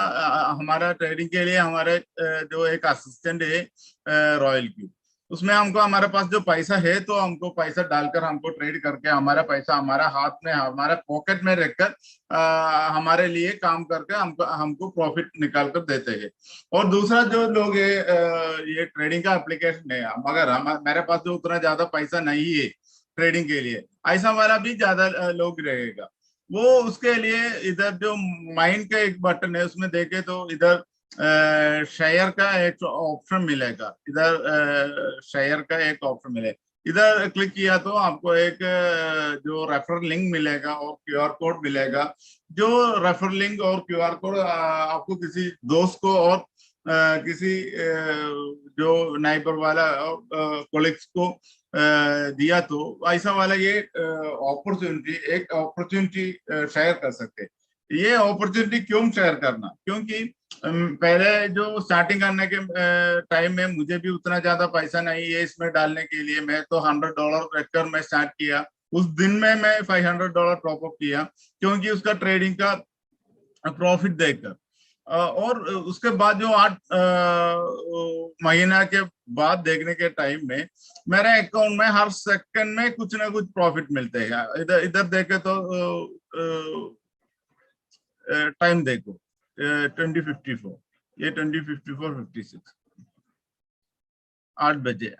हमारा ट्रेडिंग के लिए हमारे जो एक असिस्टेंट है रॉयल क्यू, उसमें हमको हमारे पास जो पैसा है तो हमको पैसा डालकर हमको ट्रेड करके हमारा पैसा हमारा हाथ में, हमारा पॉकेट में रखकर हमारे लिए काम करके हमको प्रॉफिट निकाल कर देते हैं। और दूसरा जो लोग है, ये ट्रेडिंग का एप्लीकेशन है, मगर मेरे पास जो उतना ज्यादा पैसा नहीं है ट्रेडिंग के लिए, ऐसा वाला भी ज्यादा लोग रहेगा। वो उसके लिए इधर जो माइंड का एक बटन है, उसमें देखे तो इधर शेयर का एक ऑप्शन मिलेगा। इधर शेयर का एक ऑप्शन मिलेगा, इधर क्लिक किया तो आपको एक जो रेफर लिंक मिलेगा और QR कोड मिलेगा। जो रेफर लिंक और QR कोड आपको किसी दोस्त को और किसी जो नाइबर वाला कोलिग्स को दिया तो ऐसा वाला ये अपॉर्चुनिटी शेयर कर सकते हैं। ये अपॉर्चुनिटी क्यों शेयर करना, क्योंकि पहले जो स्टार्टिंग करने के टाइम में मुझे भी उतना ज्यादा पैसा नहीं है इसमें डालने के लिए। मैं तो $100 रखकर मैं स्टार्ट किया। उस दिन में मैं $500 टॉपअप किया, क्योंकि उसका ट्रेडिंग का प्रॉफिट देखकर। और उसके बाद जो 8 महीना के बाद देखने के टाइम में मेरे अकाउंट में हर सेकंड में कुछ ना कुछ प्रॉफिट मिलते हैं। इधर इधर देखे तो टाइम देखो 20:54, ये 20:54:56, 8 बजे।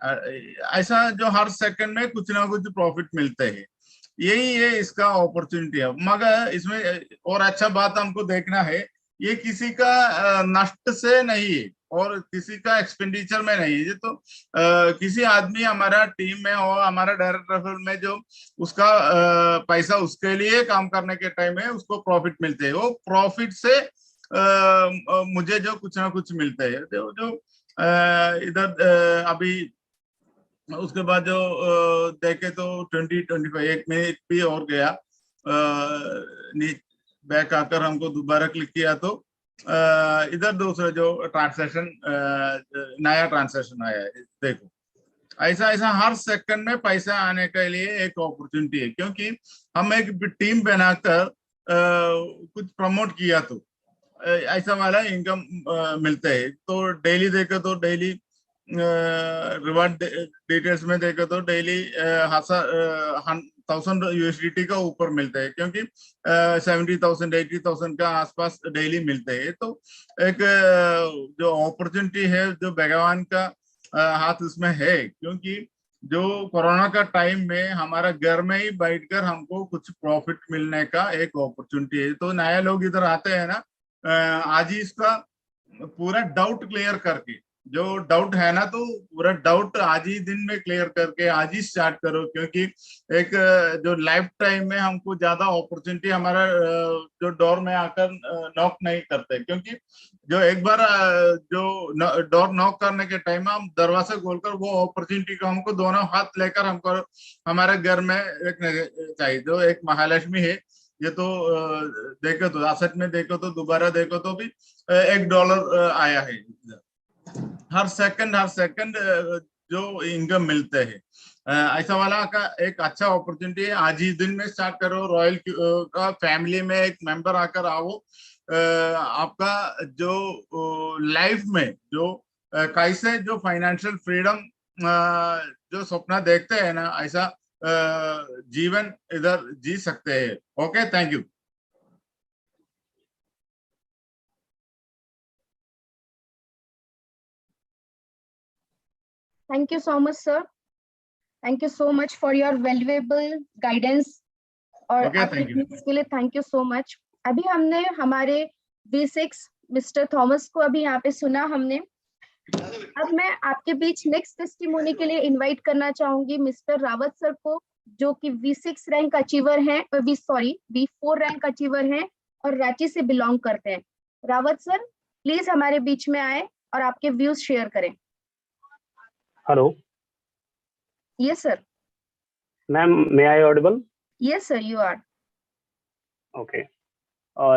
ऐसा जो हर सेकंड में कुछ ना कुछ प्रॉफिट मिलते हैं, यही है इसका अपॉर्चुनिटी है। मगर इसमें और अच्छा बात हमको देखना है, ये किसी का नष्ट से नहीं है और किसी का एक्सपेंडिचर में नहीं है। ये तो किसी आदमी हमारा टीम में और हमारा डायरेक्ट रेफरल में जो उसका पैसा उसके लिए काम करने के टाइम में उसको प्रॉफिट मिलते हैं, वो प्रॉफिट से मुझे जो कुछ ना कुछ मिलते हैं। जो इधर अभी उसके बाद जो देखे तो 20-25 1 मिनट भी और गया, बैक आकर हमको दोबारा क्लिक किया तो इधर दूसरा जो ट्रांसलेशन, नया ट्रांसलेशन आया है। देखो ऐसा ऐसा हर सेकंड में पैसा आने के लिए एक अपॉर्चुनिटी है, क्योंकि हम एक टीम बनाकर कुछ प्रमोट किया तो ऐसा वाला इनकम मिलता है। तो डेली देखो तो डेली रिवार्ड डिटेल्स में देखो तो डेली 1000 USDT का ऊपर मिलता है, क्योंकि 70,000 80,000 का आसपास डेली मिलते हैं। तो एक जो अपॉर्चुनिटी है, जो भगवान का हाथ उसमें है, क्योंकि जो कोरोना का टाइम में हमारा घर में ही बैठकर हमको कुछ प्रॉफिट मिलने का एक अपॉर्चुनिटी है। तो नया लोग इधर आते हैं ना, आज ही इसका पूरा डाउट क्लियर करके, जो डाउट है ना, तो पूरा डाउट आज ही दिन में क्लियर करके आज ही स्टार्ट करो, क्योंकि एक जो लाइफ टाइम में हमको ज्यादा अपॉर्चुनिटी हमारा जो डोर में आकर नॉक नहीं करते, क्योंकि जो एक बार जो डोर नॉक करने के टाइम हम दरवाजा खोलकर वो अपॉर्चुनिटी को हमको दोनों हाथ लेकर हमको हमारे घर में रखने चाहिए। जो एक महालक्ष्मी है, ये तो देखो तो असेट में देखो तो दोबारा देखो तो भी $1 आया है। हर सेकंड जो इनकम मिलते हैं, ऐसा वाला का एक अच्छा अपॉर्चुनिटी है। आज ही दिन में स्टार्ट करो। रॉयल का फैमिली में एक मेंबर आकर आओ। आपका जो लाइफ में जो कैसे जो फाइनेंशियल फ्रीडम जो सपना देखते हैं ना, ऐसा जीवन इधर जी सकते हैं। Okay, thank you. Thank you so much, sir. Thank you so much for your valuable guidance. और Okay, आपके thank you. tips के लिए थैंक यू सो मच। अभी हमने हमारे V6 मिस्टर थॉमस को अभी यहाँ पे सुना हमने। अब मैं आपके बीच नेक्स्ट टेस्टिमोनी के लिए इनवाइट करना चाहूंगी मिस्टर रावत सर को, जो कि V6 रैंक अचीवर हैं, V4 रैंक अचीवर हैं और रांची से बिलोंग करते हैं। रावत सर प्लीज हमारे बीच में आए और आपके व्यूज शेयर करें। Hello. Yes sir. Ma'am, may I audible? Yes sir, you are. Okay,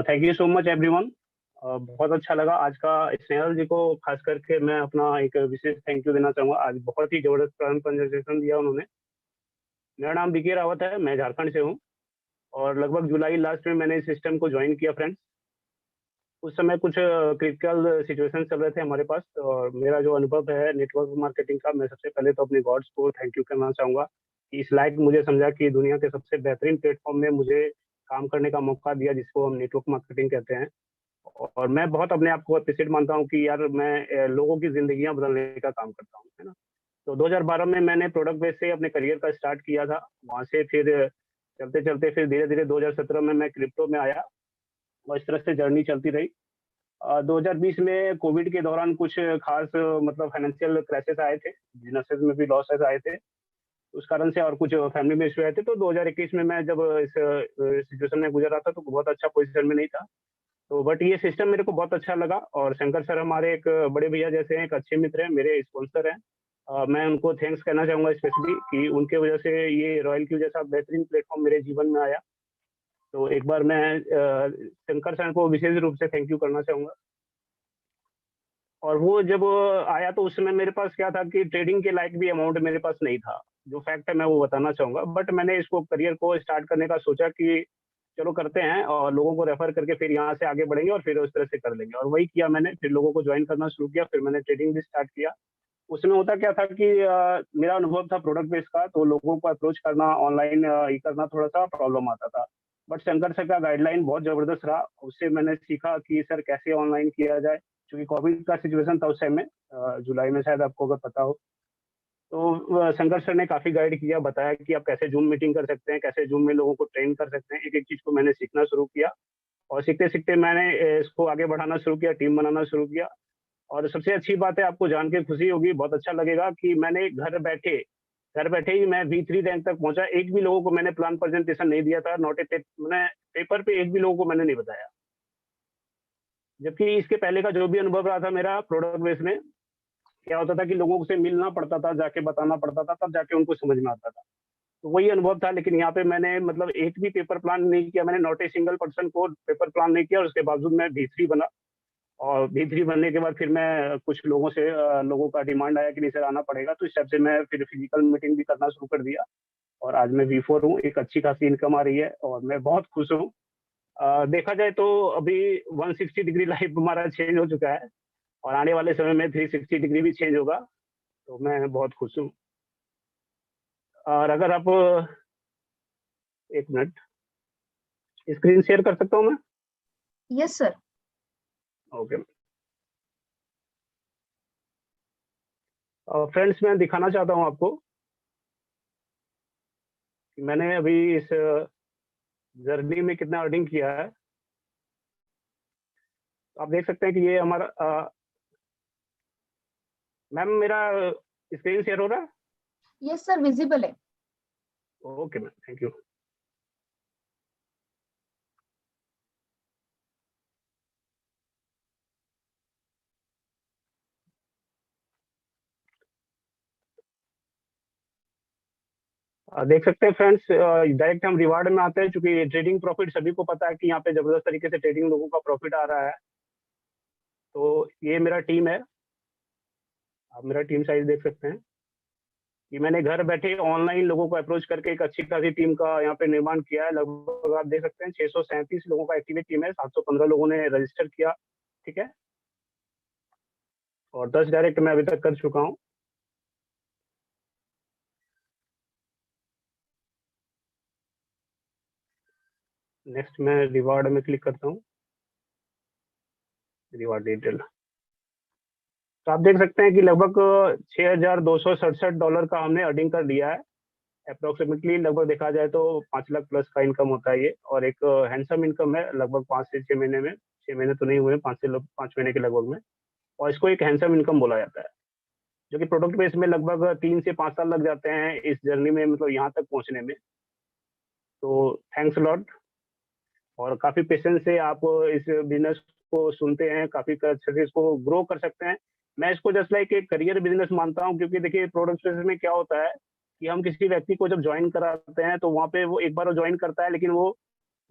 thank you so much everyone. बहुत अच्छा लगा आज का। स्नेहल जी को खास करके मैं अपना एक विशेष थैंक यू देना चाहूँगा। आज बहुत ही जबरदस्त प्रेजेंटेशन दिया उन्होंने। मेरा नाम बीके रावत है, मैं झारखंड से हूँ और लगभग जुलाई लास्ट में मैंने इस सिस्टम को ज्वाइन किया फ्रेंड्स। उस समय कुछ क्रिटिकल सिचुएशन चल रहे थे हमारे पास, और मेरा जो अनुभव है नेटवर्क मार्केटिंग का, मैं सबसे पहले तो अपने गॉड्स को थैंक यू करना चाहूँगा कि इस लायक मुझे समझा कि दुनिया के सबसे बेहतरीन प्लेटफॉर्म में मुझे काम करने का मौका दिया, जिसको हम नेटवर्क मार्केटिंग कहते हैं। और मैं बहुत अपने आप को अप्रिशिएट मानता हूँ कि यार मैं लोगों की जिंदगियां बदलने का काम करता हूँ, है ना। तो 2012 में मैंने प्रोडक्ट बेस से अपने करियर का स्टार्ट किया था। वहाँ से फिर चलते चलते फिर धीरे धीरे 2017 में मैं क्रिप्टो में आया और इस तरह से जर्नी चलती रही। 2020 में कोविड के दौरान कुछ खास मतलब फाइनेंशियल क्राइसिस आए थे, बिजनेसेस में भी लॉसेस आए थे उस कारण से, और कुछ फैमिली में इशू आए थे। तो 2021 में मैं जब इस सिचुएशन में गुजर रहा था तो बहुत अच्छा पोजीशन में नहीं था। तो बट ये सिस्टम मेरे को बहुत अच्छा लगा, और शंकर सर हमारे एक बड़े भैया जैसे हैं, एक अच्छे मित्र हैं, मेरे स्पॉन्सर हैं। मैं उनको थैंक्स कहना चाहूँगा स्पेशली कि उनके वजह से ये रॉयल क्यू जैसा बेहतरीन प्लेटफॉर्म मेरे जीवन में आया। तो एक बार मैं शंकर सर को विशेष रूप से थैंक यू करना चाहूँगा। और वो जब आया तो उस समय मेरे पास क्या था कि ट्रेडिंग के लायक भी अमाउंट मेरे पास नहीं था। जो फैक्ट है मैं वो बताना चाहूँगा। बट मैंने इसको करियर को स्टार्ट करने का सोचा कि चलो करते हैं, और लोगों को रेफर करके फिर यहाँ से आगे बढ़ेंगे और फिर उस तरह से कर लेंगे। और वही किया मैंने, फिर लोगों को ज्वाइन करना शुरू किया, फिर मैंने ट्रेडिंग भी स्टार्ट किया। उसमें होता क्या था कि मेरा अनुभव था प्रोडक्ट बेस का, तो लोगों को अप्रोच करना, ऑनलाइन ये करना थोड़ा सा प्रॉब्लम आता था। बट शंकर सर का गाइडलाइन बहुत जबरदस्त रहा। उससे मैंने सीखा कि सर कैसे ऑनलाइन किया जाए, क्योंकि कोविड का सिचुएशन था उस टाइम में, जुलाई में, शायद आपको अगर पता हो। तो शंकर सर ने काफी गाइड किया, बताया कि आप कैसे जूम मीटिंग कर सकते हैं, कैसे जूम में लोगों को ट्रेन कर सकते हैं। एक एक चीज को मैंने सीखना शुरू किया, और सीखते सीखते मैंने इसको आगे बढ़ाना शुरू किया, टीम बनाना शुरू किया। और सबसे अच्छी बात है, आपको जान के खुशी होगी, बहुत अच्छा लगेगा कि मैंने घर बैठे ही मैं V3 रैंक तक पहुंचा। एक भी लोगों को मैंने प्लान प्रेजेंटेशन नहीं दिया था, नोट ए मैंने पेपर पे एक भी लोगों को मैंने नहीं बताया। जबकि इसके पहले का जो भी अनुभव रहा था मेरा प्रोडक्ट बेस में, क्या होता था कि लोगों से मिलना पड़ता था, जाके बताना पड़ता था, तब जाके उनको समझ में आता था। तो वही अनुभव था। लेकिन यहाँ पे मैंने मतलब एक भी पेपर प्लान नहीं किया, मैंने नॉट ए सिंगल पर्सन को पेपर प्लान नहीं किया, और उसके बावजूद मैं V3 बना। और V3 बनने के बाद फिर मैं कुछ लोगों का डिमांड आया कि नहीं सर आना पड़ेगा, तो इस हिसाब से मैं फिर फिजिकल मीटिंग भी करना शुरू कर दिया, और आज मैं V4 हूँ। एक अच्छी खासी इनकम आ रही है और मैं बहुत खुश हूँ। देखा जाए तो अभी 160 डिग्री लाइफ हमारा चेंज हो चुका है, और आने वाले समय में 360 डिग्री भी चेंज होगा, तो मैं बहुत खुश हूँ। और अगर आप एक मिनट स्क्रीन शेयर कर सकता हूँ मैं? Yes sir. ओके। फ्रेंड्स, मैं दिखाना चाहता हूँ आपको कि मैंने अभी इस जर्नी में कितना अर्निंग किया है। आप देख सकते हैं कि ये हमारा मैम मेरा स्क्रीन शेयर हो रहा है? यस सर, विजिबल है। Okay ma'am, thank you. देख सकते हैं फ्रेंड्स, डायरेक्ट हम रिवार्ड में आते हैं, क्योंकि ट्रेडिंग प्रॉफिट सभी को पता है कि यहाँ पे जबरदस्त तरीके से ट्रेडिंग लोगों का प्रॉफिट आ रहा है। तो ये मेरा टीम है, आप मेरा टीम साइज देख सकते हैं कि मैंने घर बैठे ऑनलाइन लोगों को अप्रोच करके एक अच्छी खासी टीम का यहाँ पे निर्माण किया है। लगभग आप देख सकते हैं 637 लोगों का एक्टिवेट टीम है, 715 लोगों ने रजिस्टर किया, ठीक है, और 10 डायरेक्ट मैं अभी तक कर चुका हूँ। नेक्स्ट मैं रिवार्ड में क्लिक करता हूँ, रिवार्ड डिटेल। तो आप देख सकते हैं कि लगभग $6,267 का हमने अर्निंग कर दिया है। अप्रोक्सीमेटली लगभग देखा जाए तो 5 लाख प्लस का इनकम होता है ये, और एक हैंडसम इनकम है लगभग 5 से 6 महीने में। 6 महीने तो नहीं हुए, 5 महीने के लगभग में, और इसको एक हैंडसम इनकम बोला जाता है, जो कि प्रोडक्ट बेस में लगभग 3 से 5 साल लग जाते हैं इस जर्नी में, मतलब यहाँ तक पहुँचने में। तो थैंक्स लॉट, और काफ़ी पेशेंस से आप इस बिजनेस को सुनते हैं, काफ़ी अच्छे से इसको ग्रो कर सकते हैं। मैं इसको जस्ट लाइक एक करियर बिजनेस मानता हूँ, क्योंकि देखिए प्रोडक्ट बेस में क्या होता है कि हम किसी व्यक्ति को जब ज्वाइन कराते हैं तो वहाँ पे वो एक बार ज्वाइन करता है, लेकिन वो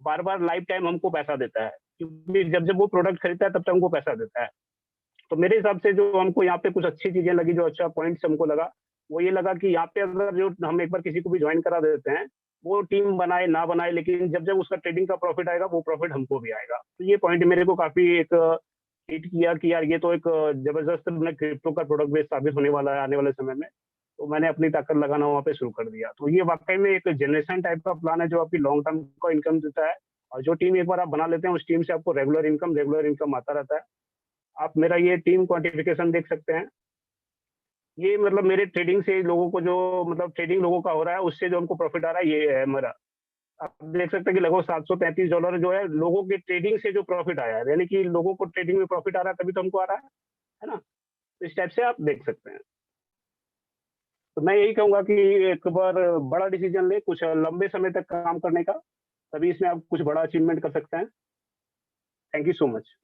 बार बार लाइफ टाइम हमको पैसा देता है, क्योंकि जब जब वो प्रोडक्ट खरीदता है तब तक हमको पैसा देता है। तो मेरे हिसाब से जो हमको यहाँ पे कुछ अच्छी चीजें लगी, जो अच्छा पॉइंट्स हमको लगा, वो ये लगा कि यहाँ पे अगर जो हम एक बार किसी को भी ज्वाइन करा देते हैं, वो टीम बनाए ना बनाए, लेकिन जब जब उसका ट्रेडिंग का प्रॉफिट आएगा वो प्रॉफिट हमको भी आएगा। तो ये पॉइंट मेरे को काफी एक हिट किया कि यार ये तो एक जबरदस्त क्रिप्टो का प्रोडक्ट बेस साबित होने वाला है आने वाले समय में। तो मैंने अपनी ताकत लगाना वहाँ पे शुरू कर दिया। तो ये वाकई में एक जनरेशन टाइप का प्लान है, जो आपकी लॉन्ग टर्म का इनकम देता है, और जो टीम एक बार आप बना लेते हैं उस टीम से आपको रेगुलर इनकम आता रहता है। आप मेरा ये टीम क्वांटिफिकेशन देख सकते हैं। ये मतलब मेरे ट्रेडिंग से लोगों को जो मतलब ट्रेडिंग लोगों का हो रहा है, उससे जो हमको प्रॉफिट आ रहा है, ये है मेरा। आप देख सकते हैं कि लगभग $733 जो है लोगों के ट्रेडिंग से जो प्रॉफिट आया है, यानी कि लोगों को ट्रेडिंग में प्रॉफिट आ रहा है तभी तो हमको आ रहा है ना। तो इस टाइप से आप देख सकते हैं। तो मैं यही कहूंगा कि एक बार बड़ा डिसीजन ले, कुछ लंबे समय तक काम करने का, तभी इसमें आप कुछ बड़ा अचीवमेंट कर सकते हैं। Thank you so much.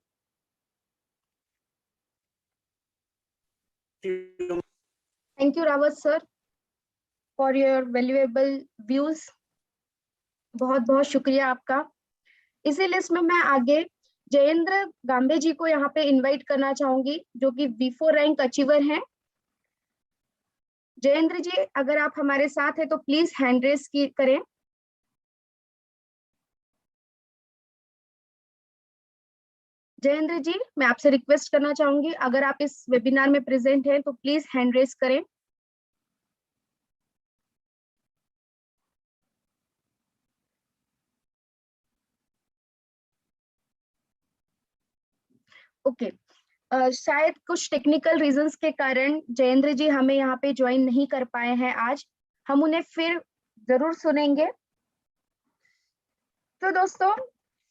Thank you Rawat sir for your valuable views. बहुत बहुत शुक्रिया आपका। इसी लिस्ट में मैं आगे जयेंद्र गांबे जी को यहाँ पे इनवाइट करना चाहूंगी, जो कि V4 रैंक अचीवर हैं। जयेंद्र जी, अगर आप हमारे साथ हैं तो प्लीज हैंड रेस करें। जयेंद्र जी, मैं आपसे रिक्वेस्ट करना चाहूंगी, अगर आप इस वेबिनार में प्रेजेंट हैं तो प्लीज हैंड रेस करें। ओके, शायद कुछ टेक्निकल रीजंस के कारण जयेंद्र जी हमें यहाँ पे ज्वाइन नहीं कर पाए हैं आज। हम उन्हें फिर जरूर सुनेंगे। तो दोस्तों,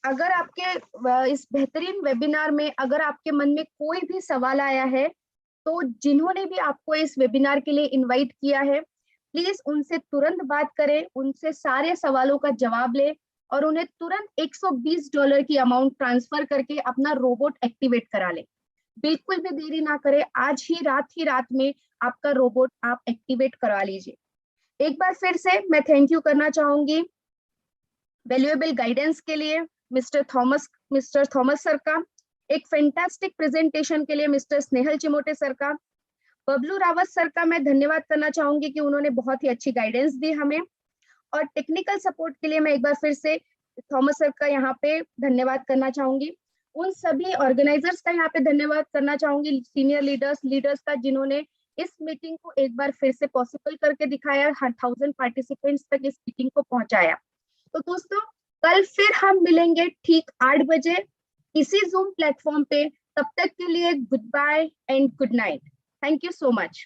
अगर आपके इस बेहतरीन वेबिनार में अगर आपके मन में कोई भी सवाल आया है, तो जिन्होंने भी आपको इस वेबिनार के लिए इनवाइट किया है, प्लीज उनसे तुरंत बात करें, उनसे सारे सवालों का जवाब लें और उन्हें तुरंत $120 की अमाउंट ट्रांसफर करके अपना रोबोट एक्टिवेट करा लें। बिल्कुल भी देरी ना करें, आज ही रात में आपका रोबोट आप एक्टिवेट करवा लीजिए। एक बार फिर से मैं थैंक यू करना चाहूंगी वैल्यूएबल गाइडेंस के लिए मिस्टर थॉमस सर का, एक फैंटास्टिक प्रेजेंटेशन के लिए मिस्टर स्नेहल चिमोटे सर का, बबलू रावत सर का मैं धन्यवाद करना चाहूंगी कि उन्होंने बहुत ही अच्छी गाइडेंस दी हमें, और टेक्निकल सपोर्ट के लिए मैं एक बार फिर से थॉमस सर का यहाँ पे धन्यवाद करना चाहूंगी। उन सभी ऑर्गेनाइजर्स का यहाँ पे धन्यवाद करना चाहूंगी, सीनियर लीडर्स का, जिन्होंने इस मीटिंग को एक बार फिर से पॉसिबल करके दिखाया, 1000 पार्टिसिपेंट्स तक इस मीटिंग को पहुंचाया। तो दोस्तों कल फिर हम मिलेंगे ठीक 8 बजे इसी जूम प्लेटफॉर्म पे। तब तक के लिए good bye and good night. Thank you so much.